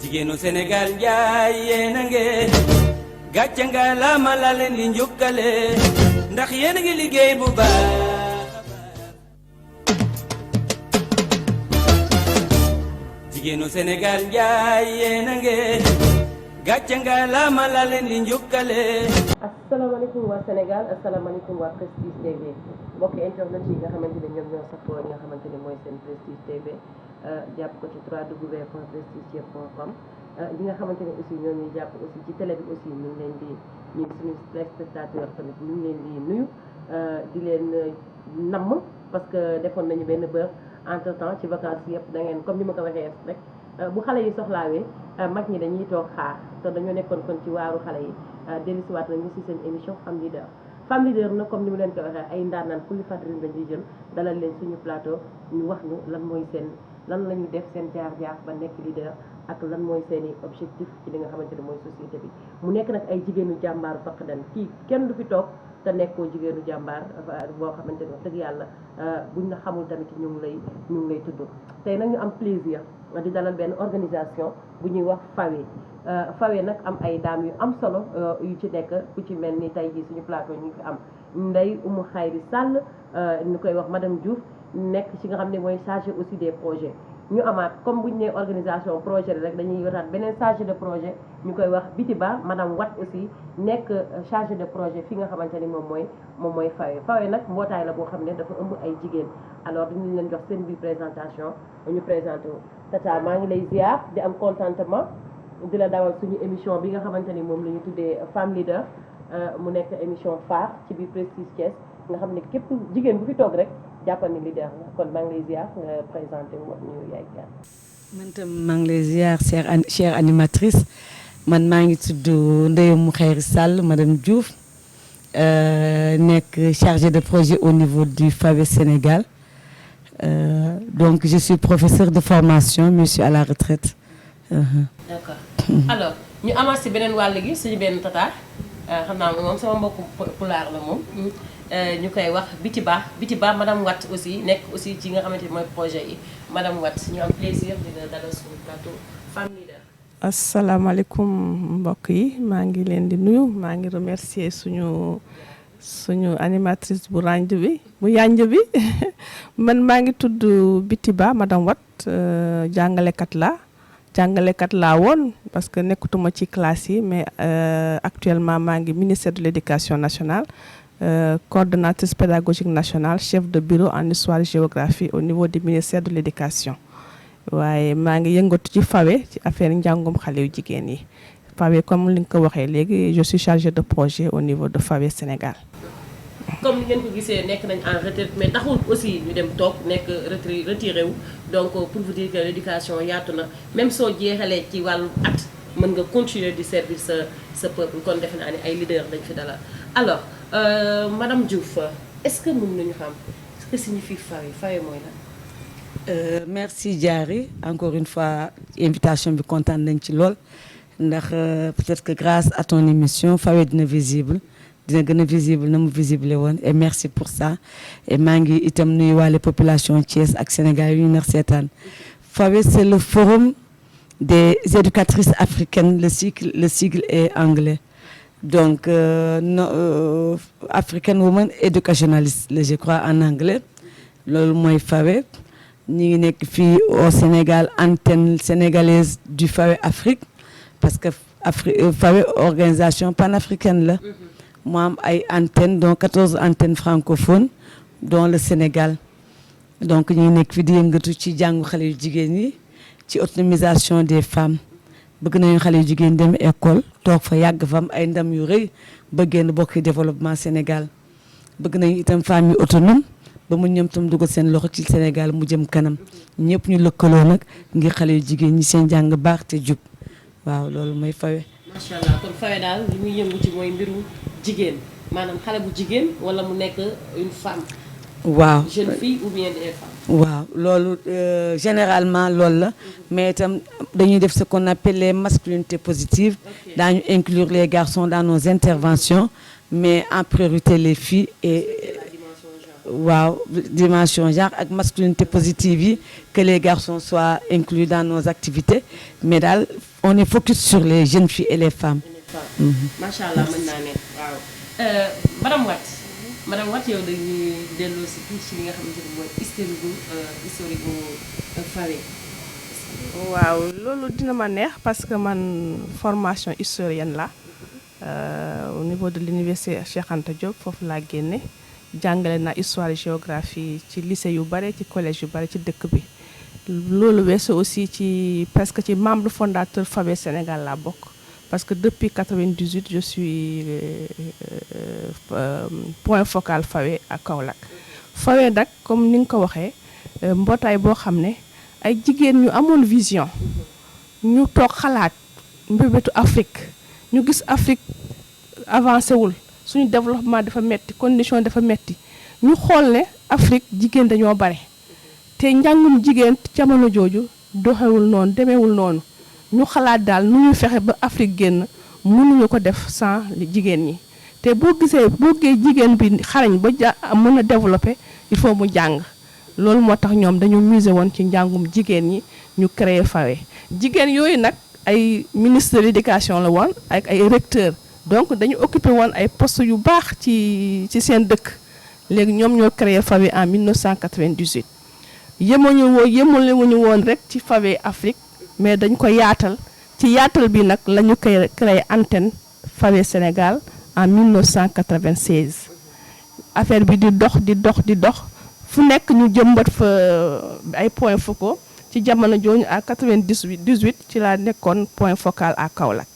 jigéenu Sénégal njaay yéen a ngeen gàcce nga laama la leen di njukkale ndax yéen a ngi liggéey bu baax. jigéenu Sénégal njaay yéen a ngeen gàcce nga laama la leen di njukkale. asalaamaaleykum waa Sénégal asalaamaaleykum waa Prestige TV mbokki internet yi nga xamante ne ñoom ñoo safoo li nga xamante ne mooy seen Prestige TV jàpp ko ci www.prestigetv.com ñi nga xamante ne aussi ñoo ñuy jàpp aussi ci télé bi aussi ñu ngi leen di ñu suñu téléspectateur tamit ñu ngi leen di nuyu di leen namm parce que defoon nañu benn bër entre temps ci vacances yëpp da ngeen comme ni ma ko waxee rek bu xale yi soxlaawee mag ñi dañuy toog xaar te dañoo nekkoon kon ci waaru xale yi dellusiwaat nañu si seen émission Femme Leader Femme Leader nag comme ni mu leen ko waxee ay ndaanaan kulli fàttali lañuy jël dalal leen suñu plateau ñu wax ñu lan mooy seen lan la ñu def seen jaar-jaar ba nekk leader ak lan mooy seen i objectif ci li nga xamante ne mooy société bi mu nekk nag ay jigéenu jàmbaaru faqdan kii kenn du fi toog te nekkoo jigéenu jàmbaar boo xamante ne wax dëgg yàlla buñ la xamul tamit ñu ngi lay tudd tey nag ñu am plaisir di dalal benn organisation bu ñuy wax FAWE nag am ay daam yu am solo yu ci nekk ku ci mel ni tey jii suñu plateau ñu ngi fi am Ndeye Oumou Khayri Sall ñu koy wax madame Diouf nekk ci nga xam ne mooy chargé aussi des projets ñu amaat comme bu ñu nee organisation projet rek dañuy yotaat beneen chargé de projet ñu koy wax Bitiba madame Wat aussi nekk chargé de projet fi nga xamante ni moom mooy FAWE nag mbootaay la boo xam ne dafa ëmb ay jigéen alors dañu leen jox seen biir présentation ñu présenté wu Tata maa ngi lay ziar di am contentement di la dawal suñu émission bi nga xamante ni moom la ñu tuddee Femme Leader mu nekk émission phare ci biir Prestige Thiès nga xam ne képp jigéen bu fi toog rek jàppal ni leader la kon maa ngi lay ziar nga présenté wu wax ñu yaay kan. man tam maa ngi lay ziar chère animatrice man maa ngi tudd Ndeye Oumou Khayri Sall madame Diouf nekk chargée de projet au niveau du FAWE Sénégal donc je suis professeure de formation mais je suis à la retraite. D'accord alors ñu amaat si beneen wàll gi suñu benn tata xam naa moom sama mbokku pulaar la moom ñu koy wax Bitiba madame Wat aussi nekk aussi ci nga xamante ni mooy projet yi madame Wat ñu am plaisir di la dalal suñu plateau Femme Leader. asalaamaaleykum mbokk yi maa ngi leen di nuyu maa ngi remercier suñu animatrice bu yanj bi man maa ngi tudd Bitiba madame Wat jàngalekat laa woon parce que nekkatuma ci classe yi mais actuellement maa ngi ministère de l'éducation nationale coordonnatrice pédagogique nationale chef de bureau en histoire et géographie au niveau du ministère de l'éducation waaye maa ngi yëngatu ci FAWE ci affaire njàngum xale yu jigéen yi FAWE comme li nga ko waxee léegi je suis chargée de projet au niveau de FAWE Sénégal. comme ni ngeen ko gisee nekk nañ en retraite mais taxul aussi ñu dem toog nekk retiré wu donc pour vous dire que l'éducation yaatu na même soo jeexalee ci wàllu at mën nga continuer di servir sa peuple kon defe naa ne ay leader dañ fi dalal alors madame Diouf est-ce que mën nañu xam ce que signifie FAWE mooy lan. merci Diary encore une fois invitation bi kontaan nañ ci lool ndax peut-être que grâce à ton émission FAWE dina gën a visible na mu visible woon et merci pour ça et maa ngi itam nuyuwaale population Thiès ak Sénégal yu ñu nar seetaan FAWE c'est le forum des éducatrices africaines le sigle est anglais donc African Women Educationalist je crois en anglais loolu mooy FAWE ñi ngi nekk fii au Sénégal antenne sénégalaise du FAWE Afrique parce que FAWE organisation panafricaine la mu am ay antennes dont 14 antennes francophones dont le Sénégal donc ñu ngi nekk fi di yëngatu ci jàngu xale yu jigéen yi ci autonomisation des femmes bëgg nañu xale yu jigéen dem école toog fa yàgg fa am ay ndam yu rëy ba génn bokk développement Sénégal bëgg nañu itam femmes yu autonome ba mu ñoom tam dugal seen loxo ci Sénégal mu jëm kanam ñëpp ñu lëkkaloo nag ngir xale yu jigéen ñi seen jàng baax te jub waaw loolu mooy FAWE. macha allah kon FAWE daal li muy yëngu ci mooy mbiru jigéen maanaam xale bu jigéen wala mu nekk une femme. waaw jeune fille ou bien des femmes. waaw loolu généralement loolu la mais itam dañuy def ce qu'on appelle les masculinités positives daañu inclure les garçons dans nos interventions mais en priorité les filles et waaw dimension genre ak masculinité positive yi que les garçons soient inclus dans nos activités mais daal on est focus sur les jeunes filles et les femmes. macha allah mën naa ne waaw. madame Watt yow dañuy delloo si tuuti ci li nga xamante ni mooy historique bu Fawe. waaw loolu dina ma neex parce que man formation historienne la au niveau de l'université Cheikh Anta Diop foofu laa génne jàngale naa histoire et géographie ci lycée yu bare ci collège yu bare ci dëkk bi. loolu weesu aussi ci presque ci membre fondateur Fawe Sénégal laa bokk parce que depuis 98 je suis point focal Fawe à Kaolack. Fawe nag comme ni nga ko waxee mbootaay boo xam ne ay jigéen ñu amoon vision ñu toog xalaat mbébétu Afrique ñu gis Afrique avancé wul suñu développement dafa metti condition dafa metti ñu xool ne Afrique jigéen dañoo bare te njàngum jigéen jamono jooju doxewul noonu demeewul noonu ñu xalaat daal nu ñuy fexe ba Afrique génn mënuñu ko def sans jigéen ñi te boo gisee jigéen bi xarañ ba mën a développer il faut mu jàng loolu moo tax ñoom dañu miser woon ci njàngum jigéen ñi ñu créer Fawe jigéen yooyu nag ay ministre de l'éducation la woon ak ay recteur donc dañu occupé woon ay postes yu baax ci seen dëkk léegi ñoom ñoo créer Fawe en 1998 yemule wuñu woon rek ci Fawe Afrique mais dañ ko yaatal ci yaatal bi nag la ñu créé antenne Fawe Sénégal en 1996 affaire bi di dox fu nekk ñu jëmbat fa ay points focaux ci jamono jooju à 98 ci laa nekkoon point focal à Kaolack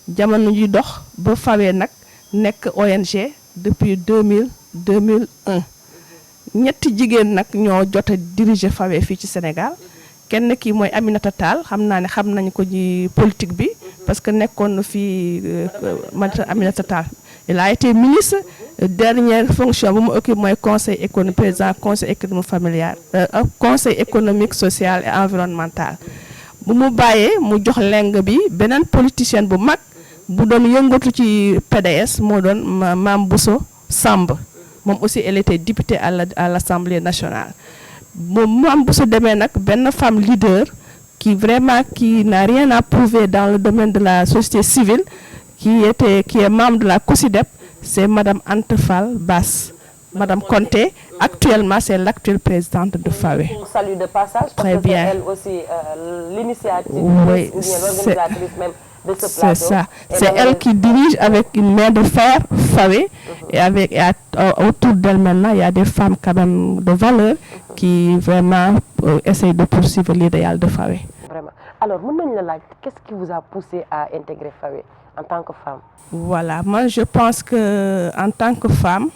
jamono ji dox ba Fawe nag nekk ONG depuis 2001 ñetti jigéen nag ñoo jot a diriger Fawe fii ci Sénégal kenn ki mooy Aminata Tall xam naa ne xam nañ ko ci politique bi parce que nekkoon na fii Aminata Tall il a été ministre dernière fonction bu mu occupé mooy conseil économique président conseil économique familial conseil économique social et environnemental bu mu bàyyee mu jox leng bi beneen politicienne bu mag bu doon yëngatu ci PDS moo doon Mame Bousso Samb moom aussi elle était députée à l'Assemblée nationale moom Mame Bousso demee nag benn femme leader qui n'a rien à prouver dans le domaine de la société civile qui est membre de la COSIDEP, c'est Madame Anta Fall Bass. Madame Conté, actuellement, c'est l'actuelle présidente de Fawe. On salue de passage parce Très que bien. c'est elle aussi l'initiative Oui, ou bien l'organisatrice même de ce plateau. C'est ça. Et C'est donc, elle qui dirige avec une main de fer Fawe. Et autour d'elle maintenant, il y a des femmes quand même de valeur qui vraiment essayent de poursuivre l'idéal de Fawe. Vraiment. Alors, qu'est-ce qui vous a poussé à intégrer Fawe en tant que femme? Voilà, moi je pense que en tant que femme,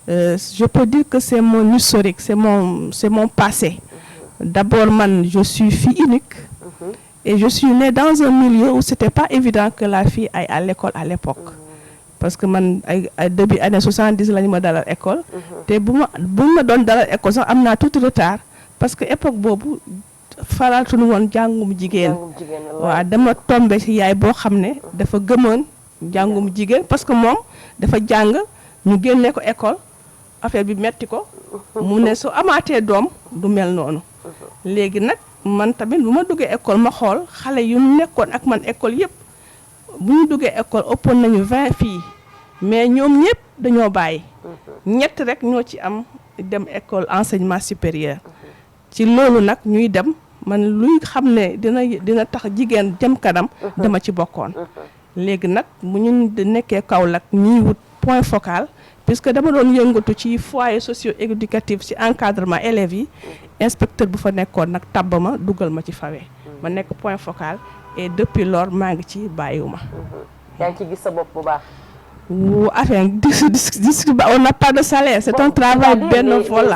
je peux dire que c'est mon historique, c'est mon passé. D'abord, je suis fille unique et je suis née dans un milieu où c'était pas évident que la fille aille à l'école à l'époque. Parce que depuis les années 70, je suis à l'école. Et si je suis à l'école, j'ai tout retard. Parce que l'époque, faratuñu woon jàngum jigéen waaw dama tombé ci yaay boo xam ne dafa gëmoon jàngum jigéen parce que moom dafa jàng ñu génne ko école affaire bi metti ko mu ne su amaatee doom du mel noonu léegi nag man tamit bu ma duggee école ma xool xale yu nekkoon ak man école yëpp bu ñu duggee école ëppoon nañu 20 filles mais ñoom ñëpp dañoo bàyyi ñett rek ñoo ci am dem école enseignement supérieur ci loolu nag ñuy dem man luy xam ne dina tax jigéen jëm kanam dama ci bokkoon léegi nag bu ñu nekkee Kaolack ñuy wut point focal puisque dama doon yëngatu ci foyer socio-éducatif ci encadrement élèves yi inspecteur bu fa nekkoon nag tabb ma dugal ma ci Fawe ma nekk point focal et depuis lors maa ngi ci bàyyiwuma yaa ngi ci gis sa bopp bu baax enfin, on n'a pas de salaire, c'est un travail bénévole.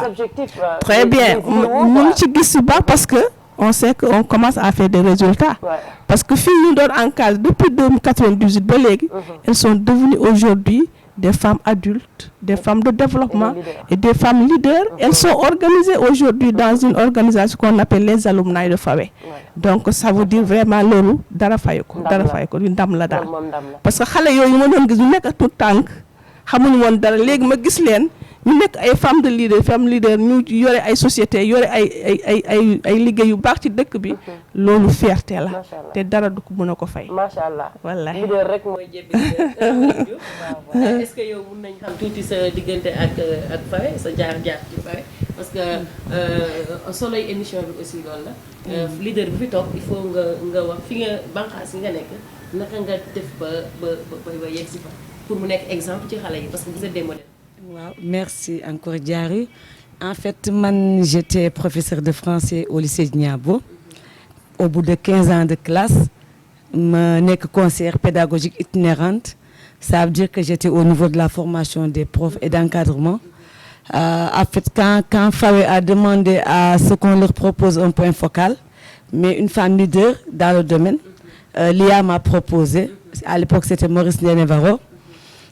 Très bien. Nous sommes parce que on sait qu'on commence à faire des résultats. Ouais. Parce que filles nous donnent en cas depuis 1998, elles sont devenues aujourd'hui des femmes adultes, des femmes de développement et des femmes leaders. Elles sont organisées aujourd'hui dans une organisation qu'on appelle les alumni de Fawe. Donc ça veut dire vraiment lolu dara fayko ndam la dal parce que xalé yoyu ma doon gis ñu nek tout tank xamuñu won dara légui ma gis leen ñu nekk ay femme leader ñu yore ay société yore ay liggéey yu baax ci dëkk bi loolu fierté la te dara du ko mën a ko fay. macha allah wallahi leader rek mooy jébbi leader. waaw est-ce que yow mën nañ xam tuuti sa diggante ak Fawe sa jaar-jaar ci Fawe parce que soloy émission bi aussi loolu la. leader bi fi toog il faut nga wax fi nga banqaas yi nga nekk naka nga def ba yegg si fa pour mu nekk exemple ci xale yi parce que vous êtes des modèles. Wow, merci encore Diary. En fait, j'étais professeur de français au lycée de Niabo. Au bout de 15 ans de classe, je suis conseillère pédagogique itinérante. Ça veut dire que j'étais au niveau de la formation des profs et d'encadrement. En fait, quand Fawe a demandé à ce qu'on leur propose un point focal, mais une femme leader dans le domaine, l'IA m'a proposé, à l'époque c'était Maurice Nénévaro.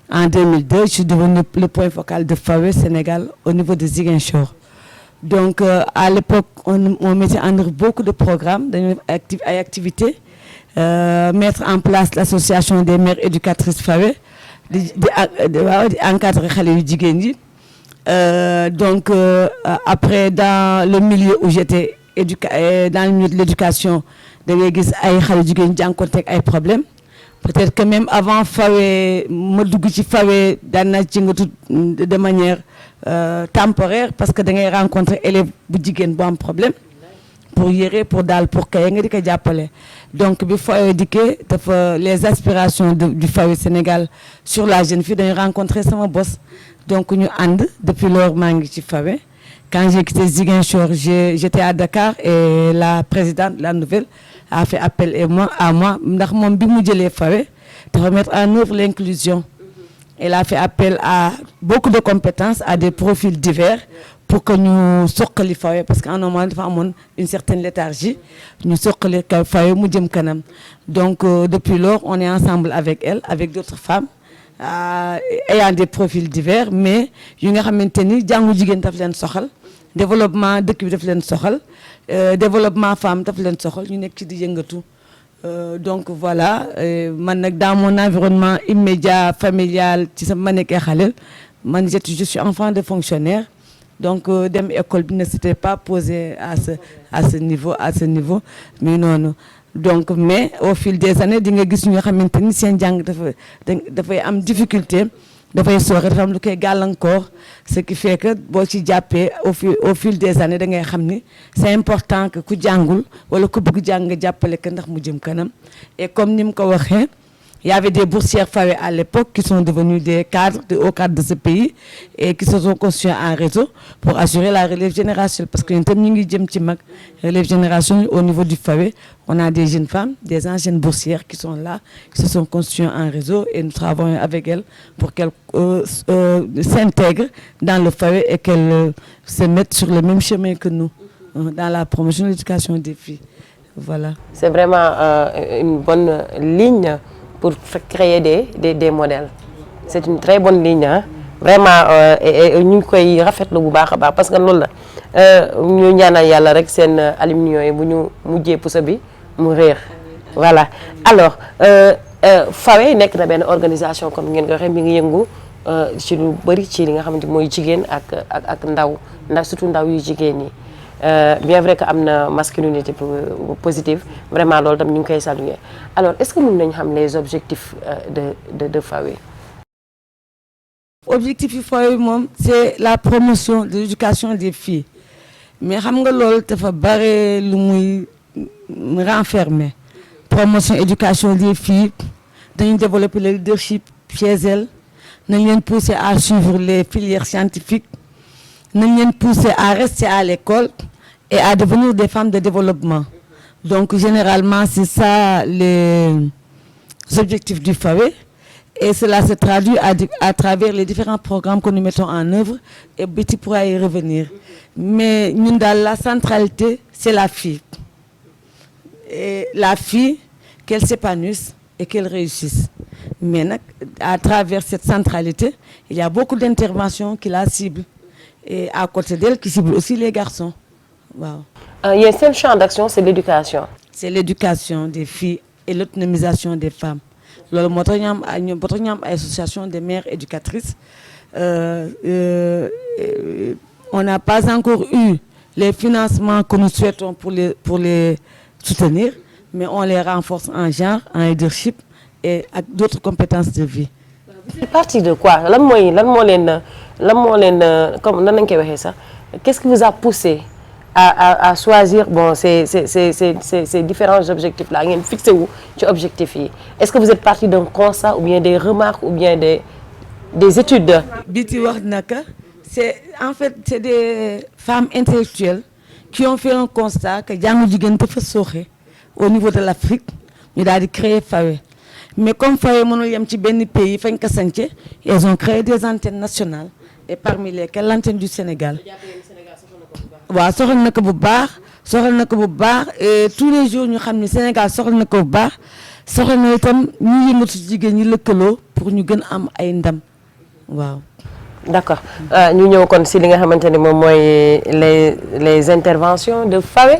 En 2002, je suis devenue le point focal de Fawe Sénégal au niveau de Ziguinchor. Donc, à l'époque, on mettait en œuvre beaucoup de programmes, d'activités, mettre en place l'association des mères éducatrices Fawe, encadrer les jigéen. Donc, après, dans le milieu où j'étais, dans le milieu de l'éducation, des problèmes. Peut-être que même avant Fawe, Fawe de manière temporaire parce que j'ai rencontré des élèves qui ont un problème pour gérer, pour dal, pour que donc les aspirations du Fawe Sénégal sur la jeune fille, j'ai rencontré mon boss. Donc nous and depuis lors mangi Fawe. Quand j'ai quitté Ziguinchor, j'étais à Dakar et la présidente, la nouvelle, a fait appel à moi de remettre en œuvre l'inclusion. Elle a fait appel à beaucoup de compétences, à des profils divers pour que nous sortions les Fawe parce qu'en moment nous avons une certaine léthargie. Nous sortions les Fawe. Donc depuis lors, on est ensemble avec elle, avec d'autres femmes. Ayant des profils divers, mais nous avons maintenu développement de développement femme donc voilà dans mon environnement immédiat familial je suis enfant de fonctionnaire donc dem école ne s'était pas posé à ce niveau mais non. Donc, mais au fil des années, di nga gis ñu xamanteni seen jang dafay am difficulté dafay sooxe dafa am lu koy gàllankoor ce qui fait que boo ci jàppee au fil des années da ngay xam ni c'est important que ku jàngul wala ku bëgg jàng nga jàppale ko ndax mu jëm kanam et comme ni mu ko waxee il y avait des boursières Fawe à l'époque qui sont devenus des cadres, des hauts cadres de ce pays et qui se sont constitués en réseau pour assurer la relève générationnelle. Parce que nous avons relève générationnelle au niveau du Fawe. On a des jeunes femmes, des anciennes boursières qui sont là, qui se sont constituées en réseau et nous travaillons avec elles pour qu'elles s'intègrent dans le Fawe et qu'elles se mettent sur le même chemin que nous dans la promotion de l'éducation des filles. Voilà. C'est vraiment une bonne ligne pour créer des modèles. C'est une très bonne ligne, hein? Vraiment et ñu koy rafetlu bu baax parce que loolu la ñu ñaanal yàlla rek seen alumni yi bu ñu mujjee puso bi mu réer voilà alors Fawe nekk na benn organisation comme ngeen ko waxee mi ngi yëngu ci lu bari ci li nga xamante mooy jigéen ak ndaw surtout ndaw yu jigéen yi bien vrai que am na masculinité positive vraiment loolu tam ñu ngi koy saluer alors est-ce que mën nañu xam les objectifs de Fawe. Objectif du Fawe c'est la promotion de l'éducation des filles mais xam nga loolu dafa bare lu muy renfermer promotion éducation des filles dañu développer le leadership chez elles nañ leen pousser à suivre les filières scientifiques nañ leen pousser à rester à l'école et à devenir des femmes de développement. Donc généralement c'est ça les objectifs du Fawe. Et cela se traduit à travers les différents programmes que nous mettons en œuvre et Betty pourra y revenir. Mais nous, dans la centralité, c'est la fille. Et la fille, qu'elle s'épanouisse et qu'elle réussisse. Mais à travers cette centralité, il y a beaucoup d'interventions qui la ciblent. Et à côté d'elle, qui ciblent aussi les garçons. Wow. Il y a un seul champ d'action, c'est l'éducation. C'est l'éducation des filles et l'autonomisation des femmes. Loolu moo tax ñu am association des mères éducatrices on n'a pas encore eu les financements que nous souhaitons pour les soutenir, mais on les renforce en genre, en leadership et avec d'autres compétences de vie. C'est parti de quoi? Qu'est-ce qui vous a poussé à choisir ces différents objectifs-là, fixez où tu objectifs? Est-ce que vous êtes parti d'un constat ou bien des remarques ou bien des études? Biti wax naka, en fait c'est des femmes intellectuelles qui ont fait un constat que jàngu jigéen dafa sooxe au niveau de l'Afrique, ñu daal di créer FAWE. Mais comme FAWE mënul yem ci benn pays fañ ko sànce, ils ont créé des antennes nationales et parmi lesquelles l'antenne du Sénégal. waaw soxal na ko bu baax et tous les jours ñu xam ne Sénégal soxal na ko bu baax soxal na itam ñu yëngatu jigéen ñi lëkkaloo pour ñu gën am ay ndam waaw. D'accord ñu ñëw kon si li nga xamante ne moom mooy les interventions de FAWE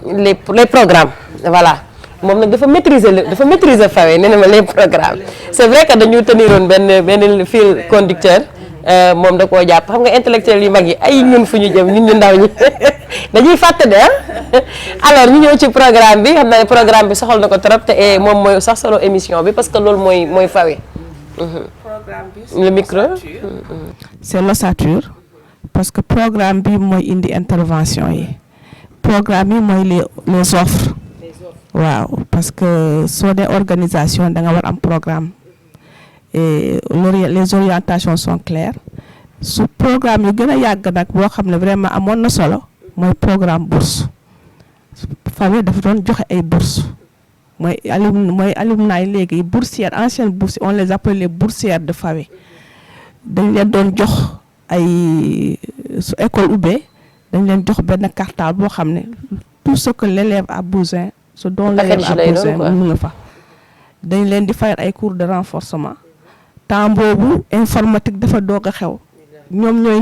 les programmes voilà moom nag dafa maîtriser FAWE nee na ma les programmes c'est vrai que dañu teniroon benn fil conducteur. moom da koo jàpp xam nga intellectuel yu mag yi ay ñun fu ñu jëm ñun ñu ndaw ñi dañuy fàtte de alors ñu ñëw ci programme bi xam naa ne programme bi soxal na ko trop te moom mooy sax solo émission bi parce que loolu mooy FAWE. programme bi le micro. c'est l'ossature parce que programme bi mooy indi intervention yi programme yi mooy les offres. waaw parce que soo dee organisation da nga war am programme. Et les orientations sont claires su programme yu gën a yàgg nag boo xam ne vraiment amoon na solo mooy programme bourse FAWE dafa doon joxe ay bourse mooy alumni léegi boursières anciennes boursières on les appelle les boursières de FAWE dañ leen doon jox ay su école ubbee dañ leen jox benn cartable boo xam ne tout ce que l'élève a besoin ce dont l'élève a besoin mu nga fa dañ leen di fayal ay cours de renforcement temps boobu informatique dafa doog a xew ñoom ñooy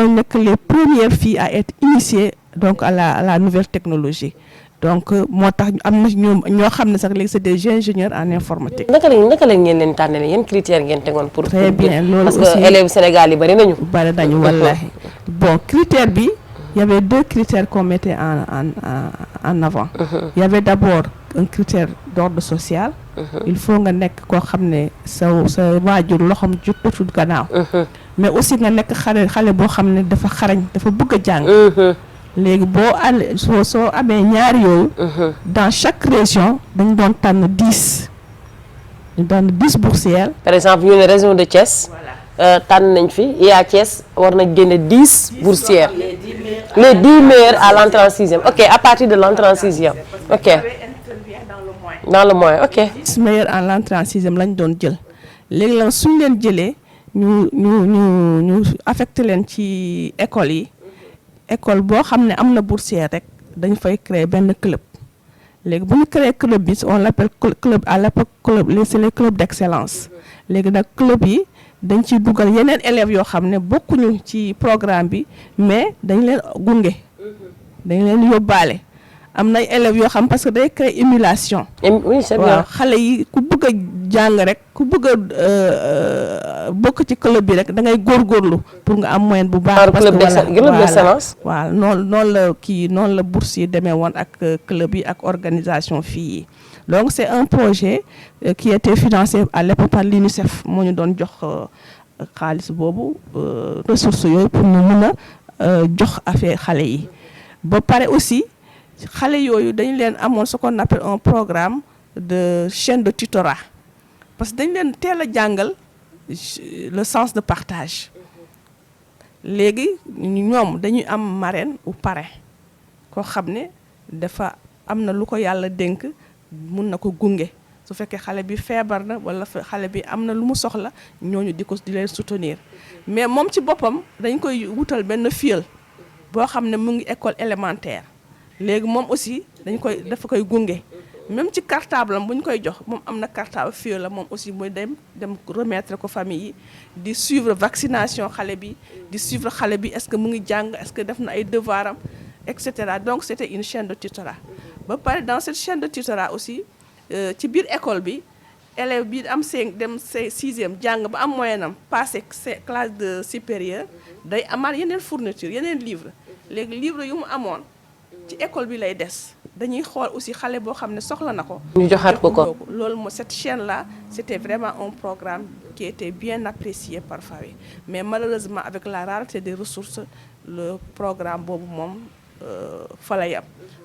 nekk les premières filles à être initiées donc à la nouvelle technologie donc moo tax am na ñoo xam ne sax léegi c'est des ingénieurs en informatique. naka la ngeen leen tànnale yan critères ngeen tegoon pour. très bien loolu aussi parce que élèves Sénégal yi bari nañu. wallahi bon critère bi il y avait deux critères qu'on mettait en avant. Il y avait d'abord un critère d'ordre social. Il faut nga nekk koo xam ne sa waajur loxoom jotul gannaaw. mais aussi nga nekk xale boo xam ne dafa xarañ dafa bëgg a jàng. léegi soo amee ñaar yooyu. dans chaque région dañ doon tànn 10 boursières. par exemple ñu ne région de Thiès. tànn nañ fi yaa Thiès war na génne 10 boursières. les 10 meilleurs à l'entrée en sixième ok à partir de l'entrée en sixième ok. dans le moyen ok. 10 meilleurs à l'entrée en sixième lañ doon jël léegi la suñ leen jëlee ñu affecté leen ci école yi école boo xam ne am na boursière rek dañ fay créer benn club léegi bu ñu créer club bi on l'appelle club à l'époque club c'est les clubs d'excellence léegi nag club yi dañ ciy dugal yeneen élèves yoo xam ne bokkuñu ci programme bi mais dañ leen gunge dañ leen yóbbaale am nay élèves yoo xam parce que day créer émulation. oui c'est bien waaw xale yi ku bëgg a jàng rek ku bëgg a bokk ci club bi rek da ngay góorgóorlu pour nga am moyenne bu baax. parce que club d'excellence. waaw noonu la bourse yi demee woon ak club yi ak organisation filles yi donc c'est un projet qui était financé à l'époque par l'UNICEF moo ñu doon jox xaalis boobu ressources yooyu pour ñu mën a jox affaire xale yi ba pare aussi. xale yooyu dañu leen amoon ce qu'on appelle un programme de chaîne de tutorat parce que dañu leen teel a jàngal le sens de partage léegi ñoom dañuy am marraine ou parrain koo xam ne dafa am na lu ko yàlla dénk mun na ko gunge su fekkee xale bi feebar na wala xale bi am na lu mu soxla ñooñu di leen soutenir mais moom ci boppam dañ koy wutal benn fiel boo xam ne mu ngi école élémentaire léegi moom aussi dafa koy gunge même ci cartable am bu ñu koy jox moom am na cartable fii la moom aussi mooy dem remettre ko famille yi di suivre vaccination xale bi di suivre xale bi est-ce que mu ngi jàng est-ce que def na ay devoir am et cetera donc c'était une chaîne de tutorat ba pare dans cette chaîne de tutorat aussi ci biir école bi élève bi am dem 6e jàng ba am moyenne am passé classe de supérieure day amaat yeneen fourniture yeneen livre léegi livre yu mu amoon ci école bi lay des dañuy xool aussi xale boo xam ne soxla na ko ñu joxaat ko loolu moo cette chaîne là c'était vraiment un programme qui était bien apprécié par FAWE mais malheureusement avec la rareté des ressources le programme boobu moom fa la yam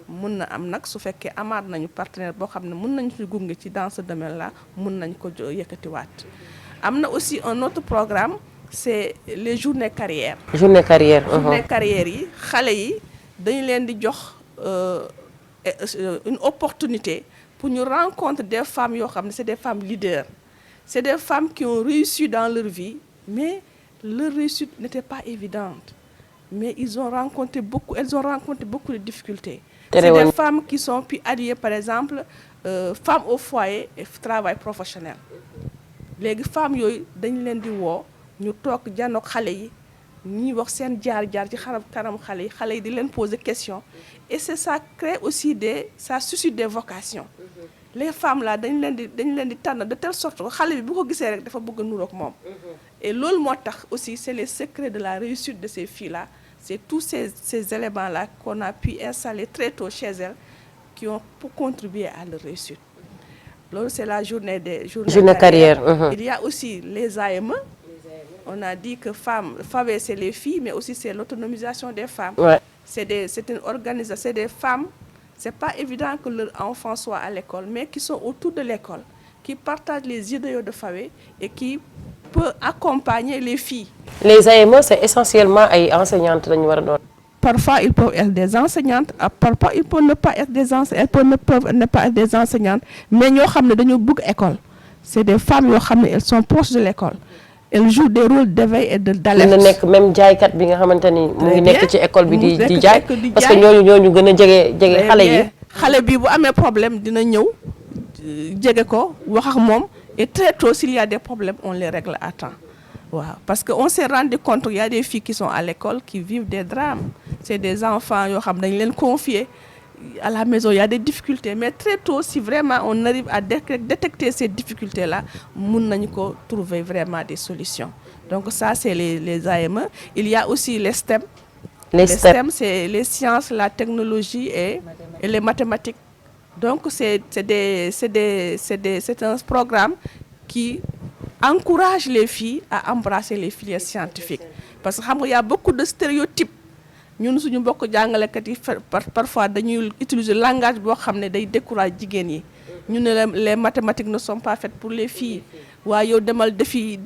mun na am nag su fekkee amaat nañu partenaire boo xam ne mun nañu ci gunge ci dans ce domaine là mun nañ ko yëkkatiwaat am na aussi un autre programme c'est les journées carrières journée carrière yi xale yi dañu leen di jox une opportunité pour ñu rencontrer des femmes yoo xam ne c'est des femmes leaders c'est des femmes qui ont réussi dans leur vie mais leur réussite n'était pas évidente mais elles ont rencontré beaucoup de difficultés. C'est des femmes qui sont puis alliées par exemple femmes au foyer et travail professionnel léegi femmes yooyu dañ leen di woo ñu toog janoog xale yi ñuy wax seen jaar-jaar ci kanam xale yi di leen poser question et c'est ça crée aussi ça suscite des vocations les femmes là dañ leen di tànn de telle sorte que xale bi bu ko gisee rek dafa bëgg a nuroog moom et loolu moo tax aussi c'est les secrets de la réussite de ces filles là c'est tous ces éléments là qu'on a pu installer très tôt chez elles qui ont pour contribuer à leur réussite loolu c'est la journée carrière. Il y a aussi les AME. On a dit que FAWE c'est les filles mais aussi c'est l'autonomisation des femmes. C'est une organisation, c'est des femmes. C'est pas évident que leurs enfants soient à l'école mais qui sont autour de l'école, qui partagent les idéaux de FAWE et qui peut accompagner les filles. Les AME c'est essentiellement ay enseignantes lañu war a doon. Parfois ils peuvent être des enseignantes, parfois ils peuvent ne pas être des enseignantes, des enseignantes mais ñoo xam ne dañoo bëgg école. C'est des femmes yoo xam ne elles sont proches de l'école. Elles jouent des rôles d'éveil et d'alerte. na nekk même jaaykat bi nga xamante ni mu ngi nekk ci école bi di jaay parce que ñooñu gën a jege xale yi. xale bi bu amee problème dina ñëw jege ko wax ak moom et très tôt s'il y a des problèmes on les règle à temps waaw parce que on s'est rendu compte qu'il y a des filles qui sont à l'école qui vivent des drames c'est des enfants yoo xam dañ leen confier à la maison il y a des difficultés mais très tôt si vraiment on arrive à détecter ces difficultés là mun nañu ko trouver vraiment des solutions donc ça c'est les AME. Il y a aussi les STEM. Les STEM c'est les sciences, la technologie et les mathématiques. Donc c'est un programme qui encourage les filles à embrasser les filières scientifiques parce que xam nga y a beaucoup de stéréotypes. ñun suñu mbokk jàngalekat yi parfois dañuy utiliser langage boo xam ne day décourager jigéen yi ñu ne les mathématiques ne sont pas faites pour les filles waaye yow demal defi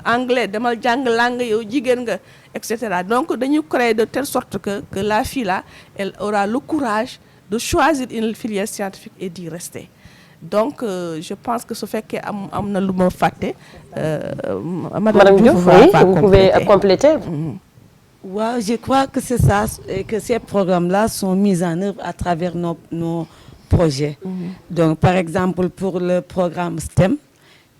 anglais demal jàng langue yow jigéen nga et cetera donc dañu créer de telle sorte que la fille là elle aura le courage de choisir une filière scientifique et d'y rester donc je pense que su fekkee am na lu ma fàtte Madame Diouf, vous pouvez compléter. Ouais, je crois que c'est ça et que ces programmes-là sont mis en œuvre à travers nos projets. Donc, par exemple, pour le programme STEM,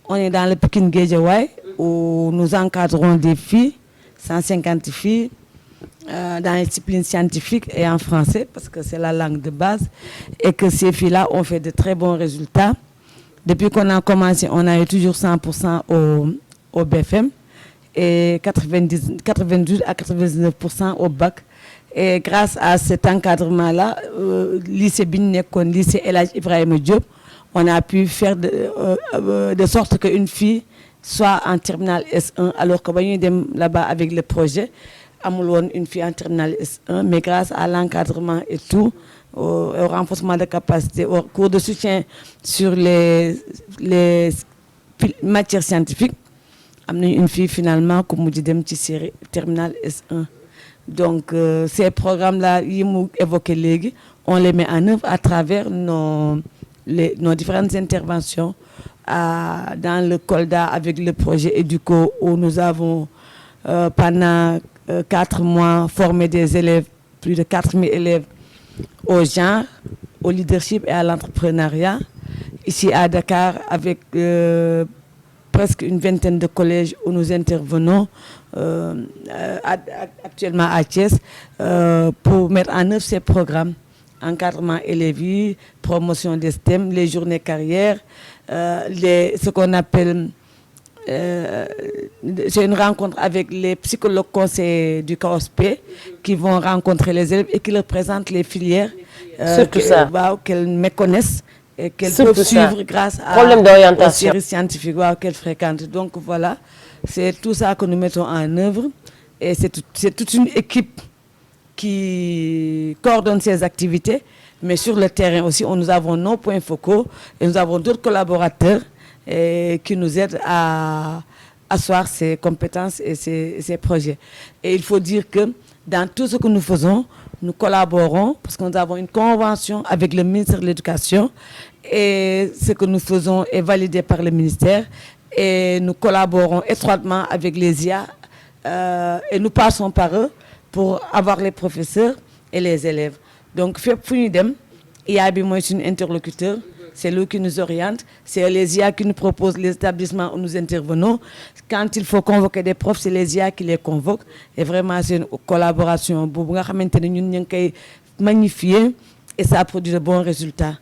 on est dans le Pikine Guédiawaye où nous encadrons des filles, 150 filles, dans les disciplines scientifiques et en français, parce que c'est la langue de base, et que ces filles-là ont fait de très bons résultats. Depuis qu'on a commencé, on a eu toujours 100% au BFM. Et 92 à 99% au bac. Et grâce à cet encadrement-là, lycée Bignekon, lycée El Hadj Ibrahima Diop, on a pu faire de sorte qu'une fille soit en terminale S1, alors que là-bas avec le projet, amul une fille en terminale S1, mais grâce à l'encadrement et tout, au renforcement de capacité, au cours de soutien sur les matières scientifiques, une fille finalement comme dit dem ci série terminale S1. Donc ces programmes-là yi mu évoqué léegi on les met en œuvre à travers nos différentes interventions dans le Kolda avec le projet Educo où nous avons pendant 4 mois formé des élèves, plus de 4000 élèves au genre, au leadership et à l'entrepreneuriat. Ici à Dakar avec presque une vingtaine de collèges où nous intervenons actuellement à Thiès pour mettre en œuvre ces programmes encadrement élèves yi, promotion des STEM, les journées carrières, ce qu'on appelle j'ai une rencontre avec les psychologues conseillers du CAOSP qui vont rencontrer les élèves et qui leur présentent les filières qu'elles méconnaissent et qu'elles peuvent suivre grâce aux séries scientifiques qu'elles fréquentent. Donc voilà, c'est tout ça que nous mettons en œuvre et c'est toute une équipe qui coordonne ces activités, mais sur le terrain aussi, nous avons nos points focaux et nous avons d'autres collaborateurs qui nous aident à asseoir ces compétences et ces projets. Et il faut dire que dans tout ce que nous faisons, nous collaborons parce que nous avons une convention avec le ministère de l'Éducation et ce que nous faisons est validé par le ministère et nous collaborons étroitement avec les IA et nous passons par eux pour avoir les professeurs et les élèves. Donc, IA bi mooy suñu interlocuteur, c'est lui qui nous oriente, c'est les IA qui nous proposent les établissements où nous intervenons. Quand il faut convoquer des profs, c'est les IA qui les convoquent. Et vraiment, c'est une collaboration boobu nga xamante ne ñun ñu ngi koy magnifier et ça produit de bons résultats.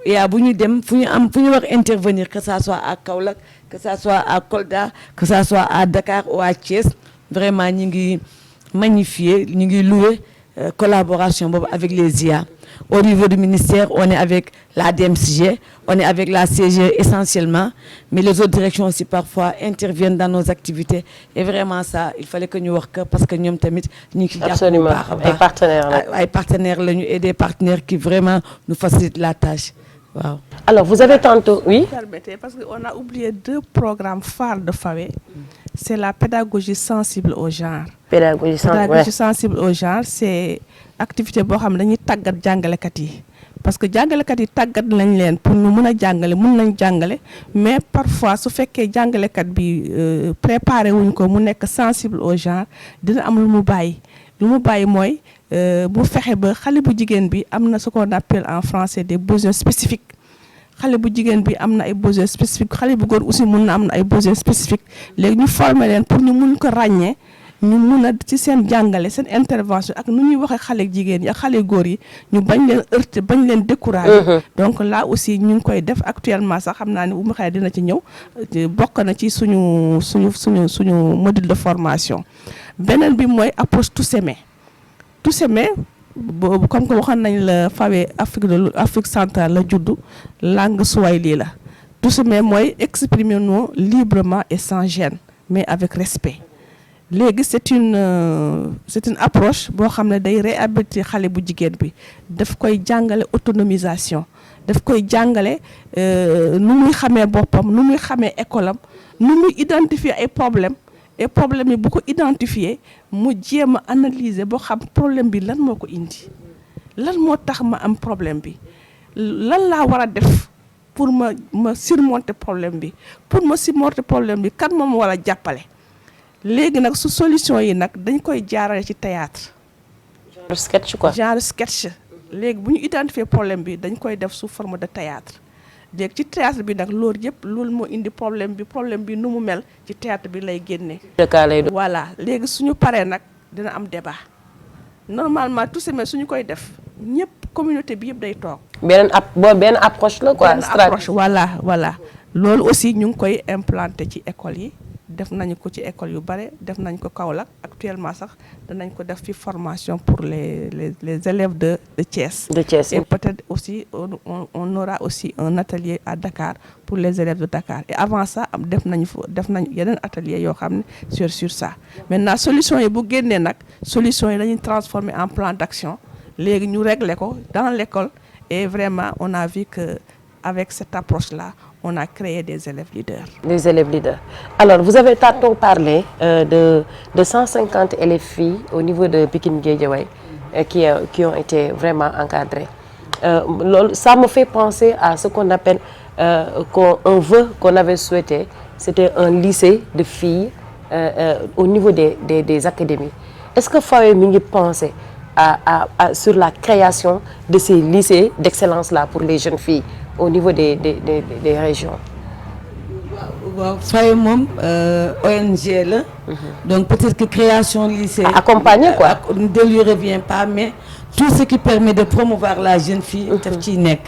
IA bu ñu dem fu ñu war intervenir, que ça soit à Kaolack, que ça soit à Kolda, que ça soit à Dakar ou à Thiès, vraiment ñu ngi magnifier, ñu ngi louer collaboration avec les IA. Au niveau du ministère, on est avec la DMCG, on est avec la CGE essentiellement, mais les autres directions aussi parfois interviennent dans nos activités. Et vraiment ça, il fallait que nous workions parce que nous tamit ñu ci absolument ay partenaires lañu et des partenaires qui vraiment nous facilitent la tâche. Wow. Alors vous avez tantôt permettez parce qu'on a oublié 2 programmes phares de FAWE. C'est la pédagogie sensible au genre. Pédagogie sensible au genre, c'est activité boo xam ne dañuy tàggat jàngalekat yi parce que jàngalekat yi tàggat lañ leen pour ñu mën a jàngale mën nañ jàngale mais parfois su fekkee jàngalekat bi préparé wuñ ko mu nekk sensible au genre dina am lu mu bàyyi mooy bu fexe ba xale bu jigéen bi am na ce qu'on appelle en français des besoins spécifiques. xale bu jigéen bi am na ay besoins spécifiques xale bu góor aussi mun na am na ay besoins spécifiques léegi ñu former leen pour ñu mun ko ràññee ñu mun a ci seen jàngale seen intervention ak nu ñuy waxee xale jigéen yi ak xale góor yi ñu bañ leen heurter bañ leen décourager. Donc là aussi ñu ngi koy def actuellement sax xam naa ne bu mu xëyee dina ci ñëw bokk na ci suñu module de formation. beneen bi mooy approche tout semé boobu comme que waxoon nañ la FAWE Afrique centrale la juddu langue swahili la tout semé mooy exprimer-nous librement et sans gêne mais avec respect. léegi c'est une approche boo xam ne day réhabiliter xale bu jigéen bi daf koy jàngale autonomisation daf koy jàngale nu muy xamee boppam nu muy xamee école am nu muy identifier ay problèmes et problème yi bu ko identifier mu jéem a analyser boo xam problème bi lan moo ko indi lan moo tax ma am problème bi lan laa war a def pour ma surmonter problème bi kan moom war a jàppale. léegi nag su solution yi nag dañ koy jaarale ci théâtre genre sketch quoi. genre sketch léegi bu ñu identifier problème bi dañ koy def sous forme de théâtre léegi ci théâtre bi nag loolu moo indi problème bi nu mu mel ci théâtre bi lay génne. voilà léegi suñu paree nag dina am débat normalement tout semé suñu koy def ñëpp communauté bi yëpp day toog. benn approche la quoi. approche voilà loolu aussi ñu ngi koy implanter ci école yi. def nañu ko ci école yu bare def nañ ko Kaolack actuellement sax danañ ko def fi formation pour les élèves de Thiès. Et peut-être aussi on aura aussi un atelier à Dakar pour les élèves de Dakar et avant ça def nañ yeneen atelier yoo xam ne sur ça. Maintenant solution yi bu génnee nag solution yi dañuy transformer en plan d'action léegi ñu régler ko dans l'école et vraiment on a vu que avec cette approche-là on a créé des élèves leaders. Des élèves leaders. Alors, vous avez tantôt parlé de 150 élèves filles au niveau de Pikine Guédiawaye qui ont été vraiment encadrés. Ça me fait penser à ce qu'on appelle un vœu qu'on avait souhaité. C'était un lycée de filles au niveau des académies. Est-ce que FAWE mi ngi penser sur la création de ces lycées d'excellence-là pour les jeunes filles au niveau des régions? waaw FAWE moom ONG la. Donc peut-être que création lycée. accompagner quoi. ne lui revient pas mais tout ce qui permet de promouvoir la jeune fille daf ciy nekk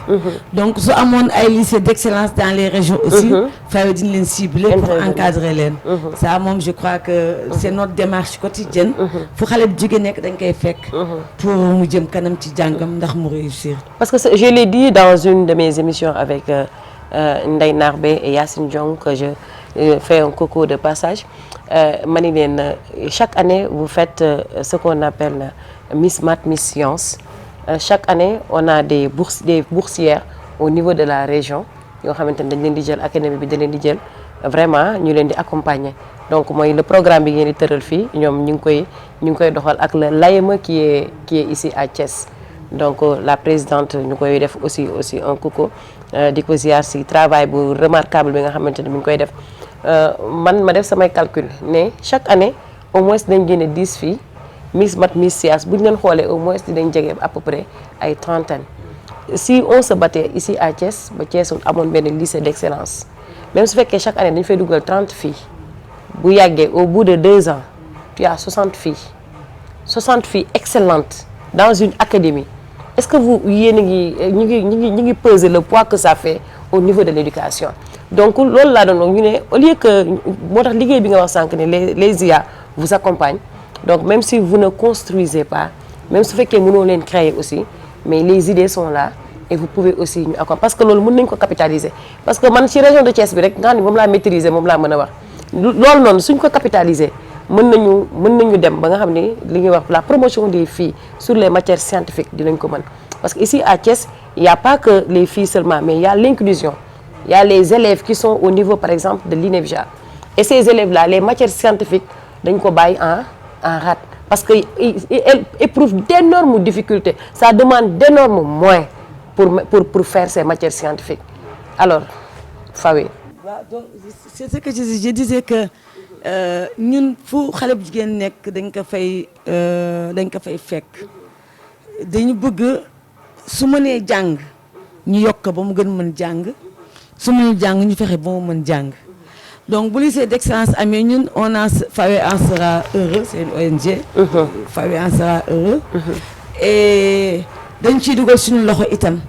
donc su amoon ay lycée d'excellence dans les régions aussi fawe dina leen cibler pour encadrer leen ça moom je crois que c'est notre démarche quotidienne fu xale bu jóge nekk dañ koy fekk pour mu jëm kanam ci jàngam ndax mu réussir parce que je l'ai dit dans une de mes émissions avec Ndeye Narbé et Yacine Diong que je fais un coucou de passage ma ni leen chaque année vous faites ce qu'on appelle Miss Math, Miss Science. Chaque année, on a des boursières au niveau de la région. Nous avons l'académie vraiment, nous les accompagner. Donc, moi, le programme qui est nous avec l'AME qui est ici à Thiès. Donc, la présidente nous avons aussi un coucou. Dikoziar si travail remarquable que nous avons fait. Je fais mes calculs. Chaque année, au moins, nous avons 10 filles. Miss Math, Miss Science, si nous regardons au moins à peu près une trentaine. Si on se battait ici à Thiès, Thiès a un lycée d'excellence. Même si chaque année, nous faisons 30 filles. Au bout de 2 ans, tu as 60 filles. 60 filles excellentes dans une académie. Est-ce que vous pesez le poids que ça fait au niveau de l'éducation? Donc, au lieu que les IA vous accompagnent, donc même si vous ne construisez pas, même si vous faites que vous les créer aussi, mais les idées sont là et vous pouvez aussi nous accompagner. Parce que nous pouvons capitaliser. Parce que dans la région de Thiès, nous la maîtriser, nous la si nous capitaliser, nous pouvons la promotion des filles sur les matières scientifiques. Parce qu'ici à Thiès, il n'y a pas que les filles seulement, mais il y a l'inclusion. Il y a les élèves qui sont au niveau, par exemple, de l'INEFJA. Et ces élèves-là, les matières scientifiques, nous les en rate parce qu'elle éprouve d'énormes difficultés. Ça demande d'énormes moyens pour faire ces matières scientifiques. Alors, Fawe. Donc, c'est ce que je disais que nous, pour les jeunes, nous fay fekk dañu bëgg su mënee jàng ñu yokk ba mu gën mën jàng su mënul jàng ñu fexe ba mu mën jàng. Donc, pour lycée d'excellence, on a Fawe en sera heureux, c'est une ONG. Fawe en sera heureux. Et dañ ciy dugal suñu loxo itam.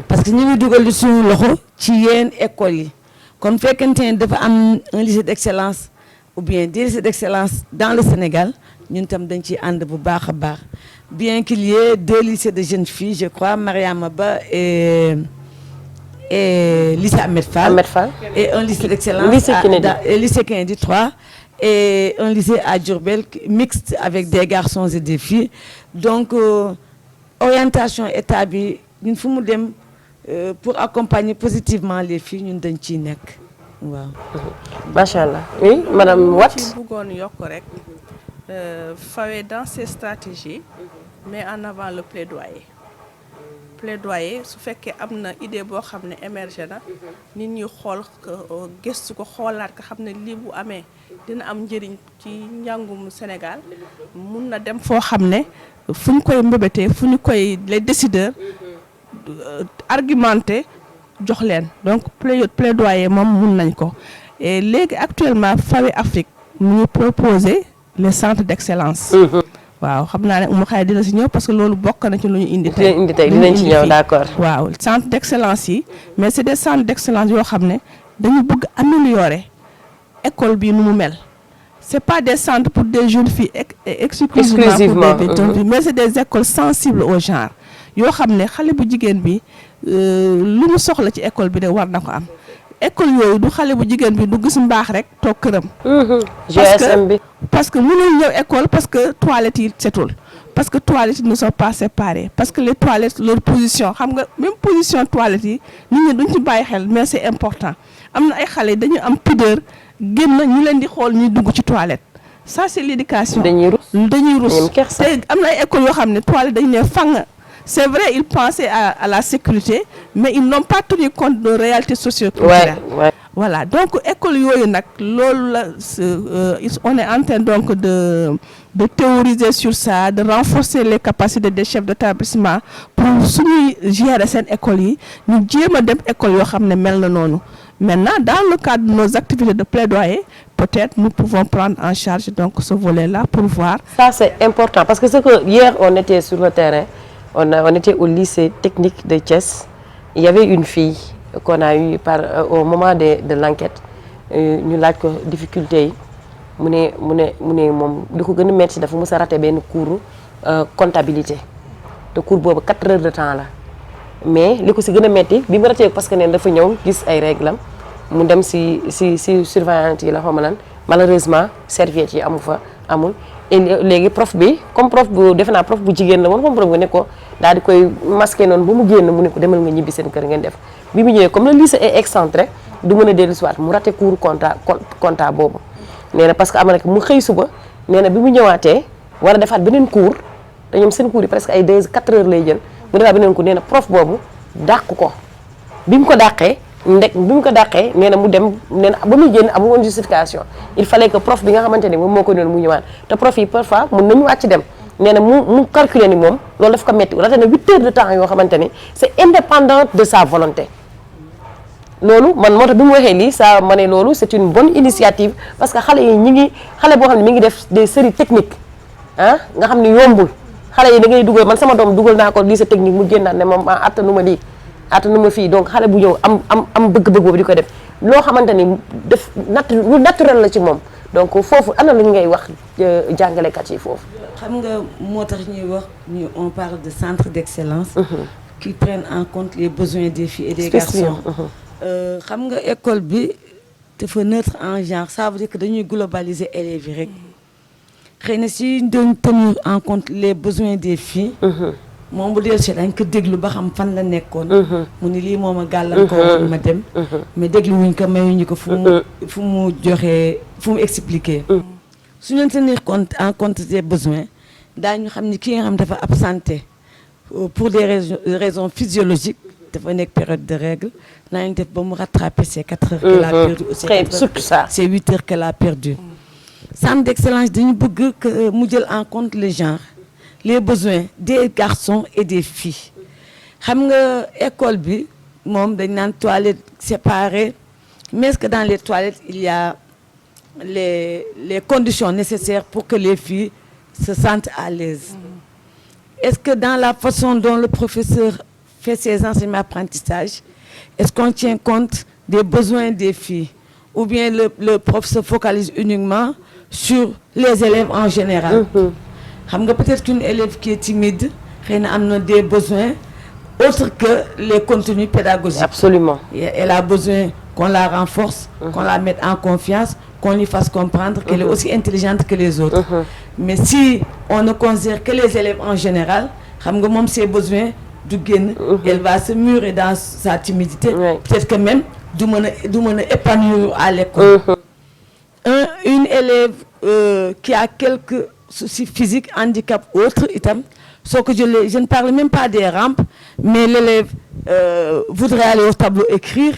Parce que ñu ngi dugal suñu loxo ci yenn écoles yi. Comme fekkente ne dafa am un lycée d'excellence ou bien des lycées d'excellence dans le Sénégal, ñun tam dañ ciy ànd bu baax a baax. Bien qu'il y ait 2 lycées de jeunes filles, je crois, Mariama Ba et lycée Ahmed Fall, et un lycée d'excellence, lycée Kennedy 3, et un lycée à Diourbel mixte avec des garçons et des filles. Donc, orientation établie, nous faut pour accompagner positivement les filles, nous devons y être. Wow. Machallah. Oui, Madame Watt. Fawe dans ses stratégies, met en avant le plaidoyer. Plaidoyer su fekkee am na idée boo xam ne émergé na nit ñi xool gëstu ko xoolaat ko xam ne lii bu amee dina am njëriñ ci njàngum Sénégal mun na dem foo xam ne fu ñu koy mbébétee fu ñu koy les décideurs argumenté jox leen donc plaidoyer moom mun nañ ko et léegi actuellement Fawe Afrique mu ngi proposer les centres d'excellence. waaw xam naa ne Oumou Khaya dina si ñëw parce que loolu bokk na ci lu ñu indi tey. dinañ ci ñëw d'accord. waaw centre d'excellence yi mais c'est des centres d'excellence yoo xam ne dañu bëgg améliorer école bi nu mu mel. C'est pas des centres pour des jeunes filles exclusivement pour des jeunes filles, mais c'est des écoles sensibles au genre yoo xam ne xale bu jigéen bi lu mu soxla ci école bi de war na ko am. école yooyu du xale bu jigéen bi du gis mbaax rek toog këram. GSM bi parce que mënul ñëw école parce que toilettes yi setul parce que toilettes yi ne sont pas séparées parce que les toilettes leur position xam nga même position toilettes yi nit ñi duñ ci bàyyi xel mais c'est important am na ay xale dañu am pudeur génn ñu leen di xool ñuy dugg ci toilette ça c'est l'éducation. dañuy rus te am na ay écoles yoo xam ne toilette dañu ne fang. C'est vrai, ils pensaient à la sécurité, mais ils n'ont pas tenu compte de réalités socio-culturelles. Ouais. Voilà, donc école yoyu nak on est en train donc de théoriser sur ça, de renforcer les capacités des chefs d'établissement pour suñuy gérer cette école yi ñu jéma dem école yo xamné mel na nonu. Maintenant, dans le cadre de nos activités de plaidoyer, peut-être nous pouvons prendre en charge donc ce volet-là pour voir. Ça c'est important parce que hier on était sur le terrain. on était au lycée technique de Thiès. Il y avait une fille qu'on a eu au moment de l'enquête ñu laaj ko difficulté yi mu ne moom li ko gën a metti dafa mës a raté benn cours comptabilité te cours boobu 4 heures de temps la mais li ko si gën a metti bi mu raté parce que neen dafa ñëw gis ay réglam mu dem si surveillante yi la xaw ma lan malheureusement serviette yi amul et léegi prof bi comme prof bu defe naa prof bu jigéen la woon comme prof bu ne ko daal di koy masqué noonu ba mu génn mu ne ko demal nga ñibbi seen kër ngeen def bi mu ñëwee comme le lycée est excentré du mën a dellu si waat mu raté cours compta boobu nee na parce que am na rek mu xëy suba nee na bi mu ñëwaatee war a defaat beneen cours te ñoom seen cours yi presque ay 4 heures lay jël mu defaat beneen cours nee na prof boobu dàq ko bi mu ko dàqee nee na mu dem nee na ba muy génn amul woon justification il fallait que prof bi nga xamante ni moom moo ko doon mu ñëwaat te prof yi parfois mun nañu wàcc dem nee na mu calculer ni moom loolu daf ko metti raté na 8 heures de temps yoo xamante ni c'est indépendant de sa volonté loolu man moo tax bi mu waxee lii ça ma ne loolu c'est une bonne initiative parce que xale yi xale boo xam ne mi ngi def des séries techniques nga xam ne yombul xale yi da ngay dugal man sama doom dugal naa ko lycée technique mu génnaat ne moom attanu ma fii donc xale bu ñëw am bëgg-bëgg boobu di ko def loo xamante ni lu naturel la ci moom donc foofu ana lu ngay wax jàngalekat yi foofu. xam nga moo tax ñuy wax on parle de centre d'excellence. qui prennent en compte les besoins des filles et des garçons. xam nga école bi dafa neutre en genre ça veut dire que dañuy globaliser élèves yi rek xëy na si doon tenir en compte les besoins des filles. moom bu dee si dañ ko déglu ba xam fan la nekkoon. mu ni lii moom a gàllankoor ma dem. mais déglu wuñ ko mayuñu ko fu mu expliquer. su ñu tenir en compte des besoins daañu xam ni ki nga xam dafa absenté pour des raisons physiologiques dafa nekk période de règle nañu def ba mu rattraper ces 4 heures qu'elle a perdu. surtout ça ces 8 heures qu'elle a perdu. centre d'excellence dañu bëgg que mu jël en compte le genre. les besoins des garçons et des filles xam nga école bi moom dañ naan toilettes séparées mais est-ce que dans les toilettes il y a les conditions nécessaires pour que les filles se sentent à l'aise est-ce que dans la façon dont le professeur fait ses enseignements apprentissages est-ce qu'on tient compte des besoins des filles ou bien le prof se focalise uniquement sur les élèves en général xam nga peut-être qu'une élève qui est timide xëy na am na des besoins autres que les contenus pédagogiques. Absolument. Elle a besoin qu'on la renforce, qu'on la mette en confiance, qu'on lui fasse comprendre qu'elle est aussi intelligente que les autres. Mais si on ne considère que les élèves en général xam nga moom ses besoins du génn elle va se murer dans sa timidité. Peut-être que même du mën a épanouir à l'école. Une élève qui a quelques soucis physiques, handicap autres itam soo ko jëlee je ne parle même pas des rampes mais l'élève voudrait aller au tableau écrire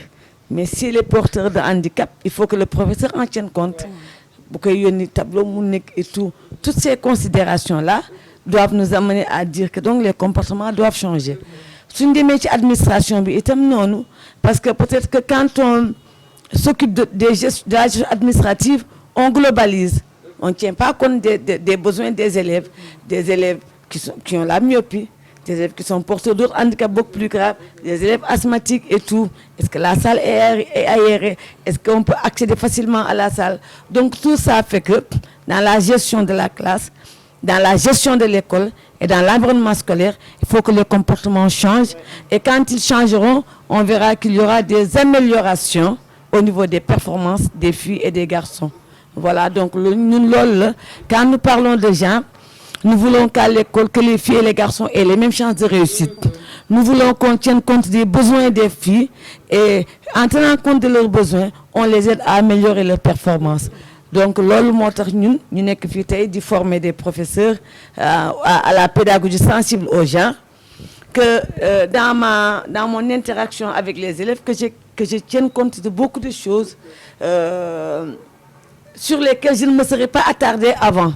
mais s'il est porteur de handicap il faut que le professeur en tienne compte bu koy yónni tableau mu nekk et tout toutes ces considérations là doivent nous amener à dire que donc les comportements doivent changer suñ demee ci administration bi itam noonu parce que peut-être que quand on s'occupe de la gestion administrative on globalise. On ne tient pas compte des besoins des élèves qui ont la myopie, des élèves qui sont porteurs d'autres handicaps beaucoup plus graves, des élèves asthmatiques et tout. Est-ce que la salle est aérée? Est-ce qu'on peut accéder facilement à la salle? Donc tout ça fait que dans la gestion de la classe, dans la gestion de l'école et dans l'environnement scolaire, il faut que les comportements changent. Et quand ils changeront, on verra qu'il y aura des améliorations au niveau des performances des filles et des garçons. Voilà, donc nous, quand nous parlons de genre, nous voulons qu'à l'école, que les filles et les garçons aient les mêmes chances de réussite. Nous voulons qu'on tienne compte des besoins des filles et en tenant compte de leurs besoins, on les aide à améliorer leur performance. Donc, nous sommes former des professeurs à la pédagogie sensible au genre, que dans mon interaction avec les élèves, que je tienne compte de beaucoup de choses sur lesquelles je ne me serais pas attardée avant.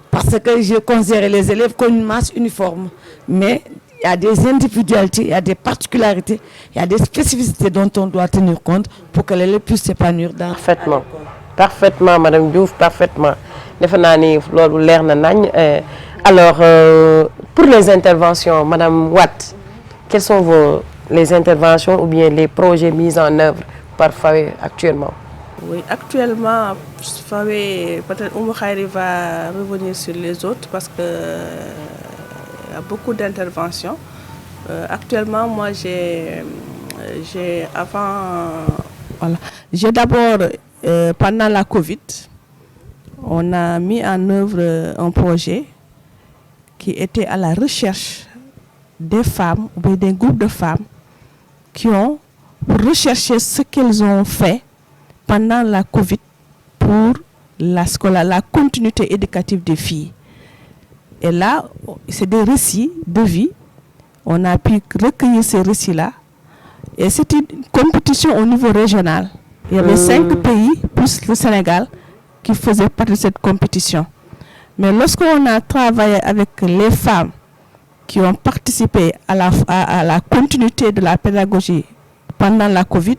Parce que je considère les élèves comme une masse uniforme. Mais il y a des individualités, il y a des particularités, il y a des spécificités dont on doit tenir compte pour que l'élève puisse s'épanouir dans parfaitement, Madame Diouf, parfaitement. defe naa ni loolu leer na nañ Alors, pour les interventions, Madame Watt, quelles sont les interventions ou bien les projets mis en œuvre par FAWE actuellement? Oui, actuellement, FAWE, peut-être Oumou Khairi va revenir sur les autres parce qu'il y a beaucoup d'interventions. Actuellement, moi, j'ai d'abord, pendant la Covid, on a mis en œuvre un projet qui était à la recherche des femmes ou des groupes de femmes qui ont recherché ce qu'elles ont fait pendant la Covid pour la continuité éducative des filles. Et là, c'est des récits de vie. On a pu recueillir ces récits-là. Et c'était une compétition au niveau régional. Il y avait 5 pays, plus le Sénégal, qui faisaient partie de cette compétition. Mais lorsqu'on a travaillé avec les femmes qui ont participé à la continuité de la pédagogie pendant la Covid,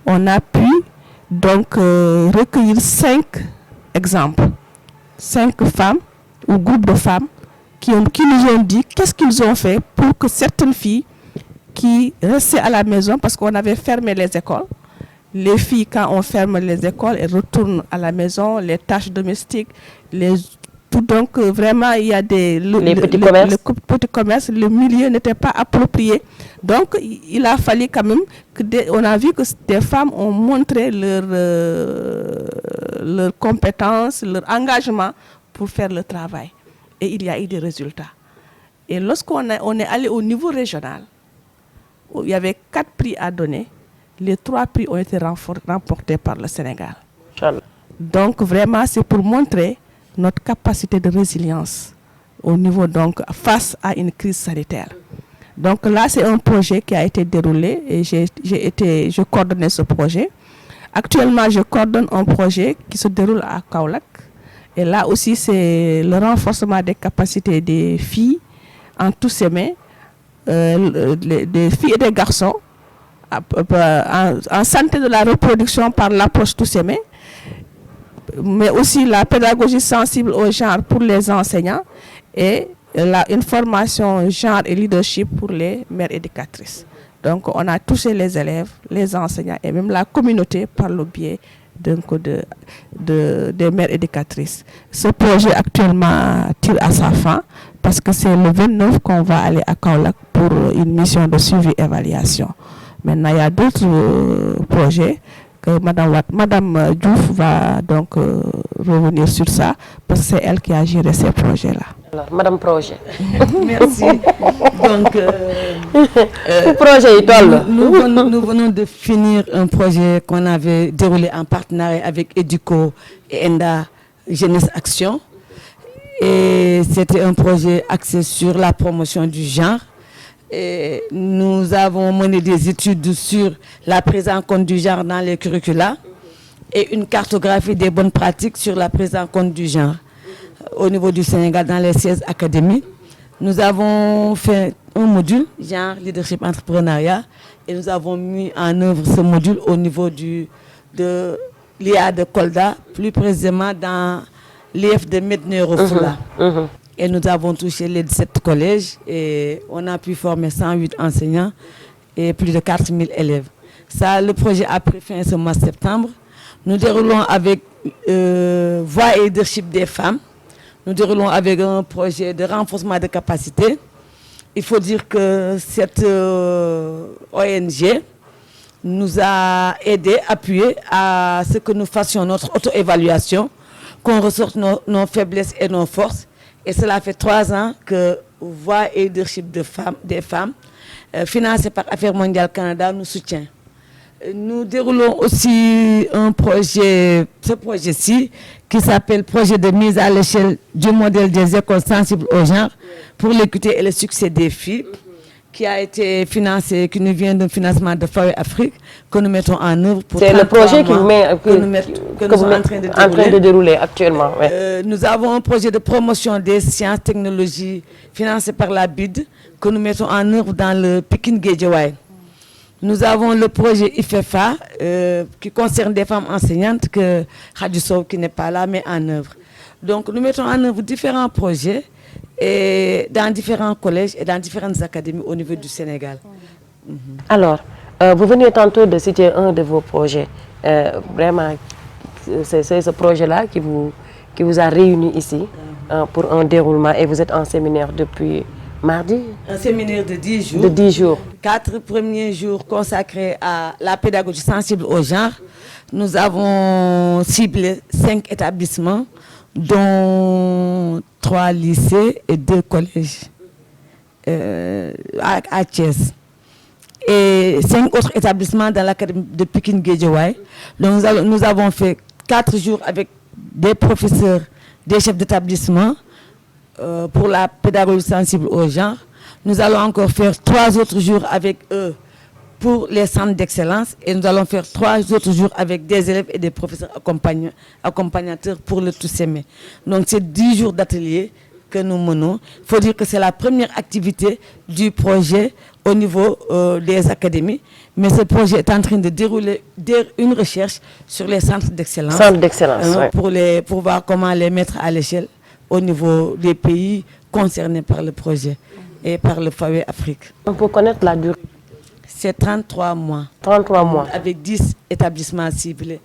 on a pu donc recueillir 5 exemples. 5 femmes ou groupes de femmes qui nous ont dit qu'est-ce qu'ils ont fait pour que certaines filles qui restaient à la maison, parce qu'on avait fermé les écoles, les filles, quand on ferme les écoles, elles retournent à la maison, les tâches domestiques, donc vraiment il y a les petits commerces, le milieu n'était pas approprié. Donc il a fallu quand même on a vu que des femmes ont montré leur compétence, leur engagement pour faire le travail. Et il y a eu des résultats. Et lorsqu'on est allé au niveau régional, où il y avait 4 prix à donner, les 3 prix ont été remportés par le Sénégal. Donc vraiment c'est pour montrer notre capacité de résilience au niveau, donc, face à une crise sanitaire. Donc là, c'est un projet qui a été déroulé et je coordonnais ce projet. Actuellement, je coordonne un projet qui se déroule à Kaolack. Et là aussi, c'est le renforcement des capacités des filles en tous semés, des filles et des garçons, en santé de la reproduction par l'approche tous semés, mais aussi la pédagogie sensible au genre pour les enseignants et une formation genre et leadership pour les mères éducatrices. Donc on a touché les élèves, les enseignants et même la communauté par le biais des mères éducatrices. Ce projet actuellement tire à sa fin parce que c'est le 29 qu'on va aller à Kaolack pour une mission de suivi et évaluation. Maintenant il y a d'autres projets que Madame Diouf va donc revenir sur ça parce que c'est elle qui a géré ces projets-là. Alors, Madame Projet. Merci. Donc, nous venons de finir un projet qu'on avait déroulé en partenariat avec Educo et ENDA Jeunesse Action. Et c'était un projet axé sur la promotion du genre. Et nous avons mené des études sur la prise en compte du genre dans les curricula et une cartographie des bonnes pratiques sur la prise en compte du genre au niveau du Sénégal dans les 16 académies. Nous avons fait un module, genre leadership entrepreneuriat, et nous avons mis en œuvre ce module au niveau de l'IA de Kolda, plus précisément dans l'IF de Médina Yoro Foulah. Et nous avons touché les 17 collèges et on a pu former 108 enseignants et plus de 4000 élèves. Ça, le projet a pris fin ce mois de septembre. Nous déroulons avec Voix et leadership des femmes. Nous déroulons avec un projet de renforcement de capacité. Il faut dire que cette ONG nous a aidés, appuyés à ce que nous fassions notre auto-évaluation, qu'on ressorte nos faiblesses et nos forces. Et cela fait 3 ans que Voix et leadership des femmes, financé par Affaires mondiales Canada, nous soutient. Nous déroulons aussi un projet, ce projet-ci, qui s'appelle Projet de mise à l'échelle du modèle des écoles sensibles au genre pour l'équité et le succès des filles, qui a été financé, qui nous vient d'un financement de FAWE Afrique, que nous mettons en œuvre pour c'est le projet que nous sommes en train de dérouler actuellement. Ouais. Nous avons un projet de promotion des sciences, technologies, financé par la BID, que nous mettons en œuvre dans le Pikine Guédiawaye. Nous avons le projet IFEFA, qui concerne des femmes enseignantes, que Khady Sow, qui n'est pas là, met en œuvre. Donc nous mettons en œuvre différents projets et dans différents collèges et dans différentes académies au niveau du Sénégal. Alors, vous venez tantôt de citer un de vos projets. Vraiment, c'est ce projet-là qui vous a réunis ici pour un déroulement et vous êtes en séminaire depuis mardi? Un séminaire de 10 jours. De 10 jours. 4 premiers jours consacrés à la pédagogie sensible au genre. Nous avons ciblé 5 établissements, dont 3 lycées et 2 collèges à Thiès. Et 5 autres établissements dans l'académie de Pikine-Guédiawaye. Donc nous avons fait 4 jours avec des professeurs, des chefs d'établissement pour la pédagogie sensible au genre. Nous allons encore faire 3 autres jours avec eux pour les centres d'excellence et nous allons faire 3 autres jours avec des élèves et des professeurs accompagnateurs pour le Toussaint. Donc c'est 10 jours d'atelier que nous menons. Il faut dire que c'est la première activité du projet au niveau des académies, mais ce projet est en train de dérouler une recherche sur les centres d'excellence. Centres d'excellence, pour voir comment les mettre à l'échelle au niveau des pays concernés par le projet et par le FAWE Afrique. On peut connaître la durée? C'est 33 mois. 33 mois. Avec 10 établissements ciblés,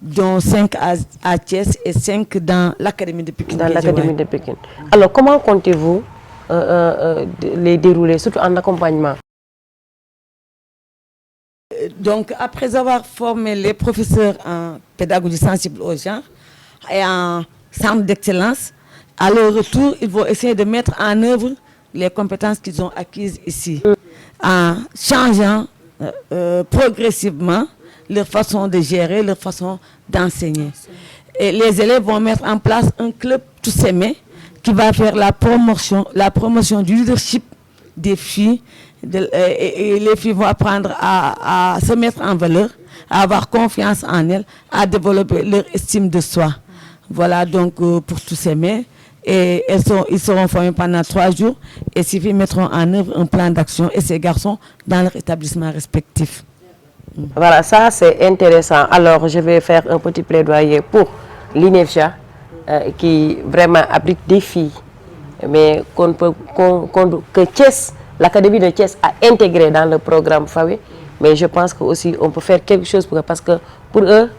dont 5 à Thiès et 5 dans l'académie de Pikine. Dans l'académie de Pikine. Alors, comment comptez-vous les dérouler, surtout en accompagnement? Donc, après avoir formé les professeurs en pédagogie sensible au genre et en centre d'excellence, à leur retour, ils vont essayer de mettre en œuvre les compétences qu'ils ont acquises ici, en changeant progressivement leur façon de gérer, leur façon d'enseigner. Et les élèves vont mettre en place un club Toussaint qui va faire la promotion du leadership des filles. Et les filles vont apprendre à se mettre en valeur, à avoir confiance en elles, à développer leur estime de soi. Voilà donc pour Toussaint. Et ils seront formés pendant 3 jours et ces filles mettront en œuvre un plan d'action et ces garçons dans leur établissement respectif. Voilà, ça c'est intéressant. Alors je vais faire un petit plaidoyer pour l'INEFJA qui vraiment abrite des filles, mais que Thiès, l'académie de Thiès a intégré dans le programme FAWE. Mais je pense que aussi on peut faire quelque chose parce que pour eux,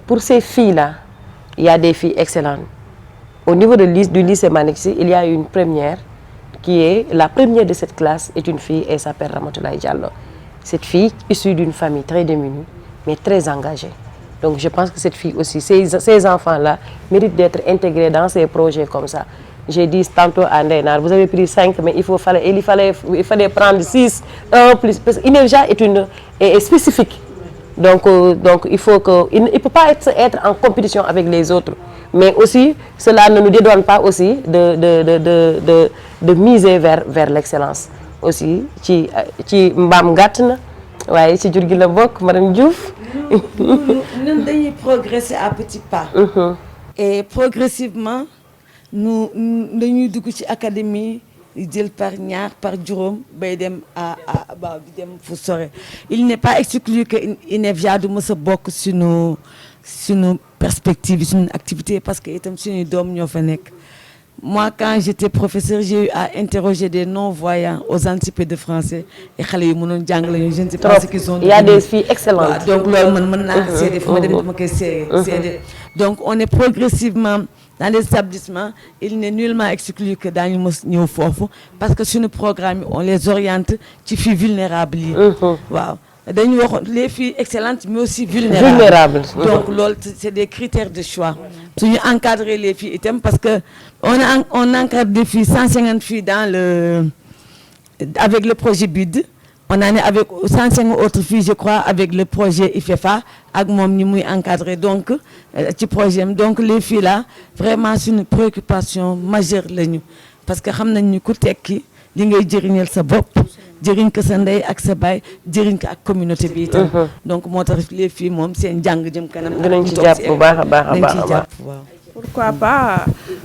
pour ces filles-là, il y a des filles excellentes. Au niveau du lycée Manixi, il y a une première qui est la première de cette classe est une fille et s'appelle Ramatoulaye Diallo. Cette fille issue d'une famille très démunie mais très engagée. Donc je pense que cette fille aussi, ces enfants-là méritent d'être intégrés dans ces projets comme ça. J'ai dit tantôt à Ndenar, vous avez pris 5 mais il fallait prendre 6, 1 plus. Parce qu'INEFJA est spécifique. Donc il ne peut pas être en compétition avec les autres. Mais aussi, cela ne nous dédouane pas aussi de miser vers l'excellence. Aussi, ci mbam gatna, waye ci jur gi la bok madame Diouf. Nous devons progresser à petits pas. Et progressivement, nous devons dugg ci académie jël par ñaar par juróom bay dem di dem fu sore. Il n'est pas exclu que INEFJA du mës a bokk suñu perspective, suñu activité parce que itam suñu doom ñoo fa nekk. Moi, quand j'étais professeur, j'ai eu à interroger des non-voyants aux anticipés de français. Et je ne sais pas ce qu'ils ont. Il y a des filles excellentes. Donc, donc, on est progressivement dans les établissements. Il n'est nullement exclu que dans les fofu parce que sur le programme, on les oriente qui filles vulnérables. Wow. Les filles excellentes mais aussi vulnérables. Donc c'est des critères de choix. Si encadrer les filles parce que on encadre des filles 150 filles avec le projet BID. On en est avec 150 autres filles, je crois, avec le projet IFEFA, avec mon ni encadré. Donc, les filles là, vraiment, c'est une préoccupation majeure. Parce que nous savons que li ngay jëriñal sa bopp jëriñ ko sa ndey ak sa baay jëriñ ko ak communauté bi itam donc moo tax les filles moom seen jàng jëm kanam dinañ ci jàpp bu baax a baax. Pourquoi pas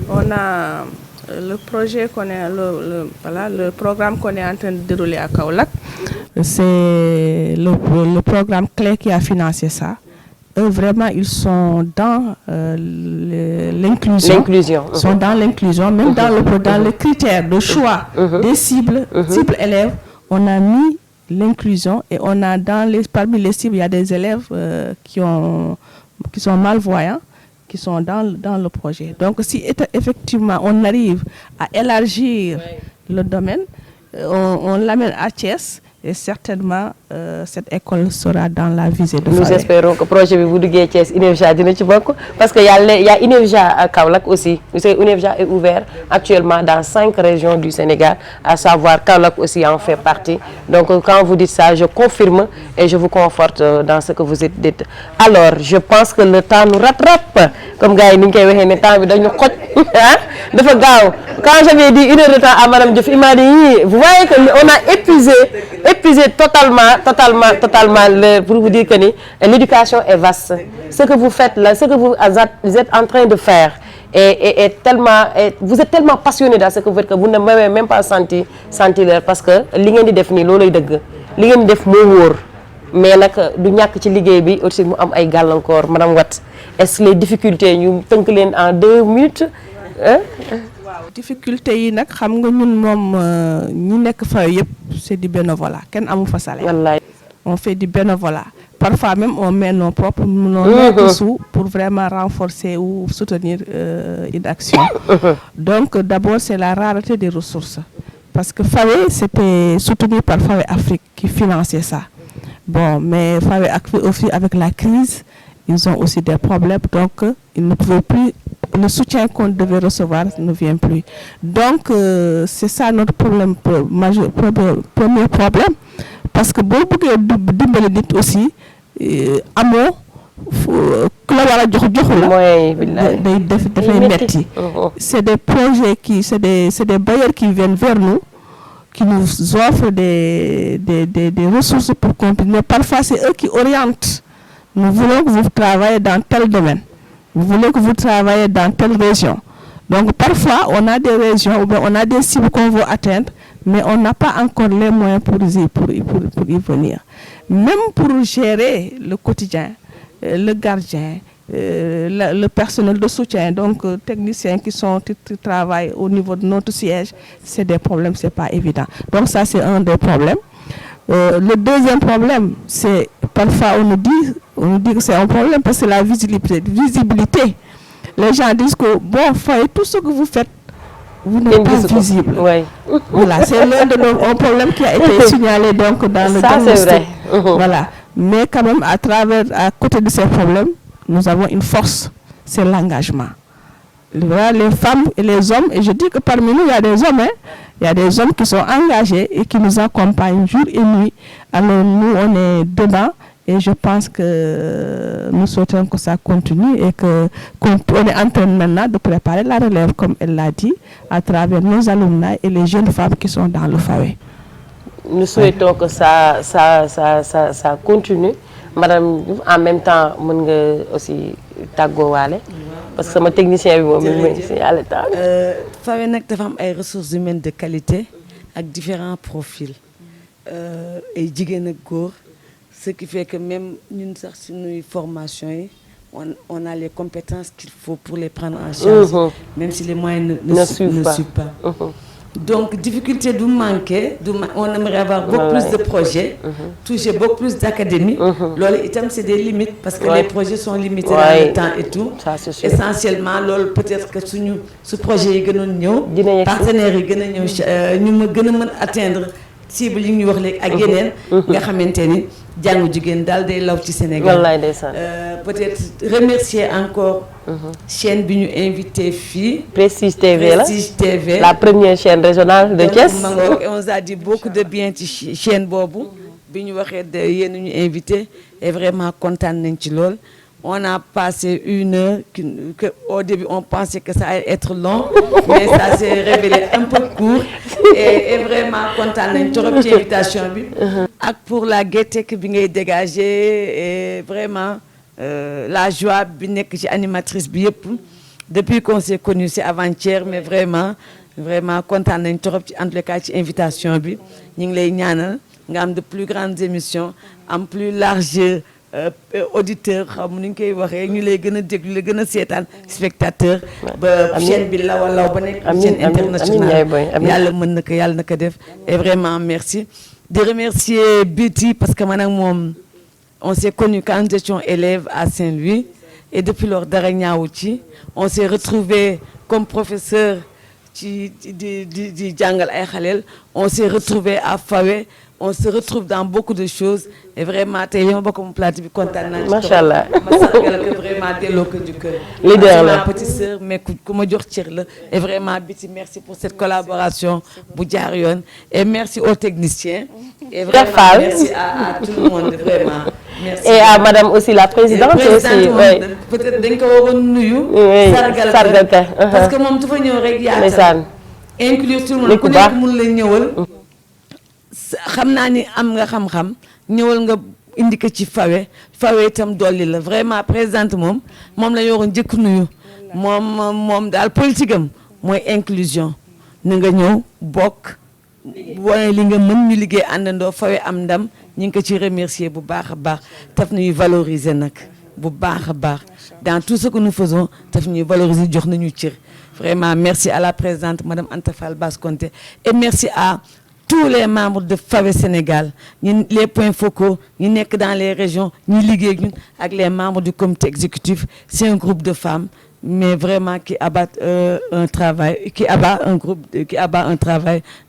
on a le projet qu'on est le programme qu'on est en train de dérouler à Kaolack, c'est le programme CLE qui a financé ça eux vraiment ils sont dans l'inclusion. Ils sont dans l'inclusion, même dans les critères de choix des cibles élèves, on a mis l'inclusion et on a parmi les cibles, il y a des élèves qui sont malvoyants, qui sont dans le projet. Donc si effectivement on arrive à élargir le domaine, on l'amène à Thiès, et certainement cette école sera dans la visée de Nous espérons que le projet vous dugué Thiès INEFJA dina ci bokk parce que y a INEFJA à Kaolack aussi. Vous savez, INEFJA est ouvert actuellement dans 5 régions du Sénégal, à savoir Kaolack aussi en fait partie. Donc quand vous dites ça, je confirme et je vous conforte dans ce que vous dites. Alors, je pense que le temps nous rattrape. Comme gars yi ni ñu koy waxee ne temps bi dañu xoj dafa gaaw. Quand j'avais dit 1 heure de temps à Madame Diouf, il m'a dit vous voyez que on a épuisé totalement pour vous dire que l'éducation est vaste. Ce que vous faites là, ce que vous êtes en train de faire est tellement, vous êtes tellement passionné dans ce que vous faites que vous ne m'avez même pas senti l'heure, parce que li ngeen di def nii loolay dëgg li ngeen di def moo wóor mais nag du ñàkk ci liggéey bi aussi mu am ay gàllankoor madame Watt. Est-ce que les difficultés ñu tënk leen en 2 minutes waaw difficulté yi nag xam nga ñun moom ñi nekk fa yëpp c'est du bénévolat kenn amu fa salaire. Wallaay. On fait du bénévolat. Parfois même on met nos propres sous pour vraiment renforcer ou soutenir une action. Donc d'abord c'est la rareté des ressources. Parce que FAWE c'était soutenu par FAWE Afrique qui finançait ça. Bon, mais FAWE aussi avec la crise, ils ont aussi des problèmes, donc ils ne pouvaient plus, le soutien qu'on devait recevoir ne vient plus. Donc c'est ça notre problème majeur, premier problème, parce que beaucoup de nit aussi amoo ku la war a jox dafay metti. C'est des projets c'est des bailleurs qui viennent vers nous, qui nous offrent des ressources pour continuer. Parfois c'est eux qui orientent. Nous voulons que vous travaillez dans tel domaine. Vous voulez que vous travaillez dans telle région. Donc parfois, on a des régions où on a des cibles qu'on veut atteindre, mais on n'a pas encore les moyens pour y venir. Même pour gérer le quotidien, le gardien, le personnel de soutien, donc techniciens qui travaillent au niveau de notre siège, c'est des problèmes, c'est pas évident. Donc ça, c'est un des problèmes. Le deuxième problème, c'est parfois on nous dit que c'est un problème parce que la visibilité. Les gens disent que bon, tout ce que vous faites, vous n'êtes pas visible. Ouais. Voilà, c'est l'un de nos problèmes qui a été signalé donc dans le diagnostic. Ça, c'est vrai. Voilà. Mais quand même, à côté de ces problèmes, nous avons une force, c'est l'engagement. Voilà, les femmes et les hommes, et je dis que parmi nous, il y a des hommes, il y a des hommes qui sont engagés et qui nous accompagnent jour et nuit. Alors nous, on est dedans et je pense que nous souhaitons que ça continue et qu'on est en train maintenant de préparer la relève, comme elle l'a dit, à travers nos alumni et les jeunes femmes qui sont dans le FAWE. Nous souhaitons que ça continue. Madame, en même temps, mën nga aussi tàggoowaale parce que sama technicien bi moom mi ngi signalé temps. FAWE nag dafa am ay ressources humaines de qualité ak différents profils ay jigéen ak góor, ce qui fait que même ñun sax suñuy formation yi on a les compétences qu'il faut pour les prendre en charge, même si les moyens ne suivent pas. Donc, difficulté de manquer, on aimerait avoir beaucoup plus de projets, toucher beaucoup plus d'académies. C'est des limites parce que les projets sont limités dans le temps et tout. Ça, c'est sûr. Essentiellement, peut-être que ce projet est partenaires nous atteindre cible yi ñu wax léegi ak yeneen nga xamanteni jàngu jigéen daal day law ci Sénégal. Wallaay ndeysaan. Peut-être remercier encore chaîne bi ñu invité fii Prestige TV la Prestige TV, la première chaîne régionale de Thiès. On nous a dit beaucoup de bien ci chaîne boobu bi ñu waxee de yéen ñu invité et vraiment kontaan nañ ci lool. On a passé 1 heure que au début on pensait que ça allait être long, mais ça s'est révélé un peu court et vraiment content nañ trop ci invitation bi. Ak pour la gaieté que bi ngay dégager et vraiment la joie bi nekk ci animatrice bi yëpp depuis qu'on s'est connu, c'est avant-hier, mais vraiment content nañ trop ci en tout cas ci invitation bi. Ñu ngi lay ñaanal nga am de plus grandes émissions, am plus large auditeur xam nu ñu koy waxee ñu lay gën a déglu la gën a seetaan spectateur ba chaîne bi law ba nekk chaîne internationale yàlla mën na ko yàlla na ko def et vraiment merci de remercier Betty parce que man ak moom on s'est connu quand nous étions élèves à Saint-Louis et depuis lors dara ñaawu ci on s'est retrouvés comme professeur ci di jàngal ay xaleel on s'est retrouvés à Fawe on se retrouve dans beaucoup de choses et vraiment tey ma bokk mu plateau bi kontaan naa ci macha allah ma sargal ko vraiment delloo ko jukkal leader la ma petite sœur mais ku ma jox cër la et vraiment Biti merci pour cette collaboration bu jaar yoon et merci aux techniciens et vraiment merci à tout le monde vraiment merci et à madame aussi la présidente aussi peut-être dañ ko waroon nuyu sargal ka parce que moom dafa ñëw rek yaatal inclure tout le monde ku nekk mun la ñëwal xam naa ni am nga xam-xam ñëwal nga indi ko ci Fawe itam dolli la vraiment présidente moom la yoroon njëkk nuyu moom daal politique am mooy inclusion na nga ñëw bokk wane li nga mën ñu liggéey àndandoo Fawe am ndam ñu ngi ko ci remercier bu baax a baax taf ñuy valoriser nag bu baax a baax dans tout ce que nous faisons taf ñuy valoriser jox nañu cër vraiment merci à la présidente madame Anta Fall Basse-Conté et merci à tous les membres de Fawe Sénégal les points focaux ñi nekk dans les régions ñi liggéey ñun ak les membres du comité exécutif c'est un groupe de femmes mais vraiment qui abat un travail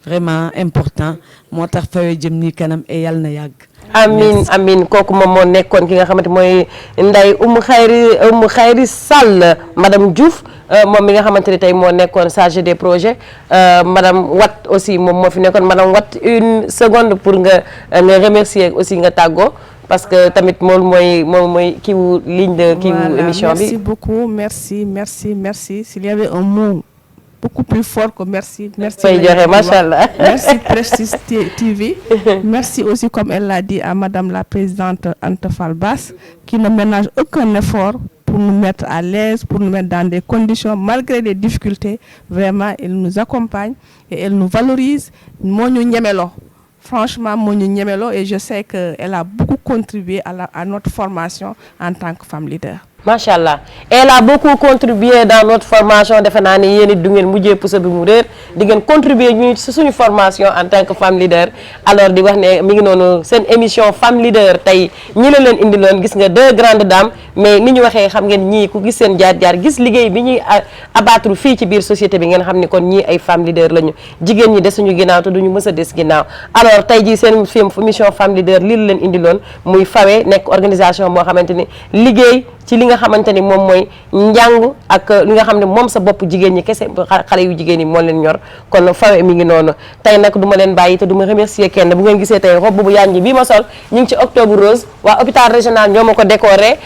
vraiment important moo tax Fawe jëm nii kanam et yàlla na yàgg amin kooku moom moo nekkoon ki nga xamante mooy Ndeye Oumou Khayri Sall madame Diouf moom mi nga xamante ni tey moo nekkoon chargé des projets madame Watt aussi moom moo fi nekkoon madame Watt une seconde pour nga remercier aussi nga tàggoo parce que tamit moom mooy kiiwu ligne de kiiwu émission bi. Merci beaucoup merci s'il y avait un mot beaucoup plus fort que merci. Machallah. Merci Prestige TV. Merci aussi, comme elle l'a dit, à Madame la Présidente Anta Fall Basse, qui ne ménage aucun effort pour nous mettre à l'aise, pour nous mettre dans des conditions, malgré les difficultés. Vraiment, elle nous accompagne et elle nous valorise. Franchement, et je sais qu'elle a beaucoup contribué à notre formation en tant que femme leader. Machallah, elle a beaucoup contribué dans notre formation. Defe naa ne yéen it du ngeen mujjee pousse bi mu réer di ngeen contribuer ñu ci suñu formation en tant que femme leader. Alors di wax ne mi ngi noonu seen émission femme leader tey ñi la leen indiloon gis nga deux grandes dames mais ni ñu waxee xam ngeen ñii ku gis seen jaar-jaar gis liggéey bi ñuy abattre fii ci biir société bi ngeen xam ni kon ñii ay femme leader lañu jigéen ñi desuñu ginnaaw te duñu mës a des ginnaaw. Alors tey jii seen émission femme leader lii la leen indiloon muy Fawe nekk organisation boo xamante ni liggéey ci li nga xamante ni moom mooy njàng ak li nga xam ne moom sa bopp jigéen ñi kese xale yu jigéen ñi moo leen ñor kon Fawe mi ngi noonu tey nag du ma leen bàyyi te du ma remercier kenn bu ngeen gisee tey robe bu yànji bii ma sol ñu ngi ci octobre rose waa hôpital régional ñoo ma ko décoré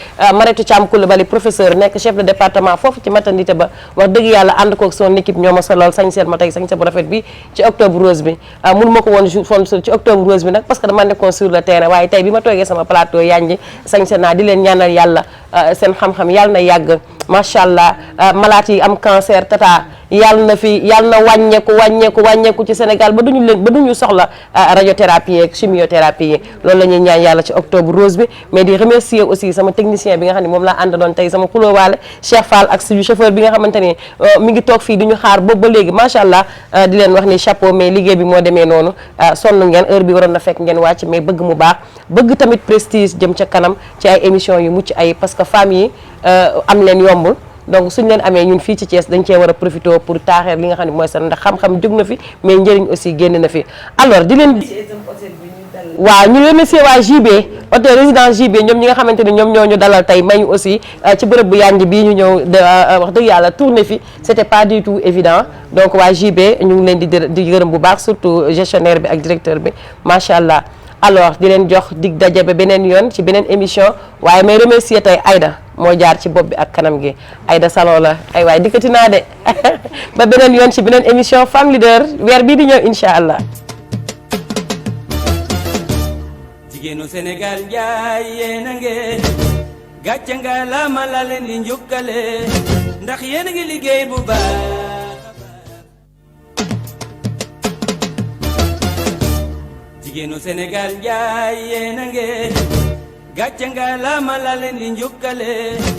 Mariétou Thiam Coulibaly professeur nekk chef de département foofu ci maternité ba wax dëgg yàlla ànd koog son équipe ñoo ma solal sañ seen ma tey sañ seen bu rafet bi ci octobre rose bi mënu ma ko woon fon ci octobre rose bi nag parce que dama nekkoon sur le terrain waaye tey bi ma toogee sama plateau yànji sañ seen naa di leen ñaanal yàlla seen xam-xam yàlla na yàgg macha allah malaat yi am cancer tata yàlla na wàññeeku ci Sénégal ba duñu soxla radiothérapie ak chimiothérapie yi loolu la ñuy ñaan yàlla ci octobre rose bi mais di remercier aussi sama technicien bi nga xam ne moom laa àndaloon tey sama xulóowaale Cheikh Fall ak suñu chauffeur bi nga xamante ni mi ngi toog fii di ñu xaar boobu ba léegi macha allah di leen wax ni chapeau mais liggéey bi moo demee noonu sonn ngeen heure bi waroon na fekk ngeen wàcc mais bëgg mu baax bëgg tamit prestige jëm ca kanam ci ay émissions yu mucc ay parce que femmes yi am leen yombul donc suñu leen amee ñun fii ci Thiès dañ cee war a profité pour taaxeer li nga xam ne mooy seen ndax xam-xam jóg na fi mais njëriñ aussi génn na fi alors di leen waaw ñu remercier waa JB hôtel résidence JB ñoom ñi nga xamante ni ñoom ñoo ñu dalal tey may ñu aussi ci bërëb bu yànj bii ñu ñëw wax dëgg yàlla tourné fi c'était pas du tout évident donc waa JB ñu ngi leen di gërëm bu baax surtout gestionnaire bi ak directeur bi macha allah. alors di leen jox dig daje ba beneen yoon ci beneen émission waaye may remercier tey Aïda moo jaar ci bopp bi ak kanam gi Aïda Salon la ay waay dikkati naa de ba beneen yoon ci beneen émission Femme Leader weer bii di ñëw incha allah. jigéenu Sénégal njaay yéen a ngeen gàcce nga laama la leen di njukkale ndax yéen a ngi liggéey bu baax. jigéenu Sénégal njaay yéen a ngeen gàcce nga la ma la leen di njukkale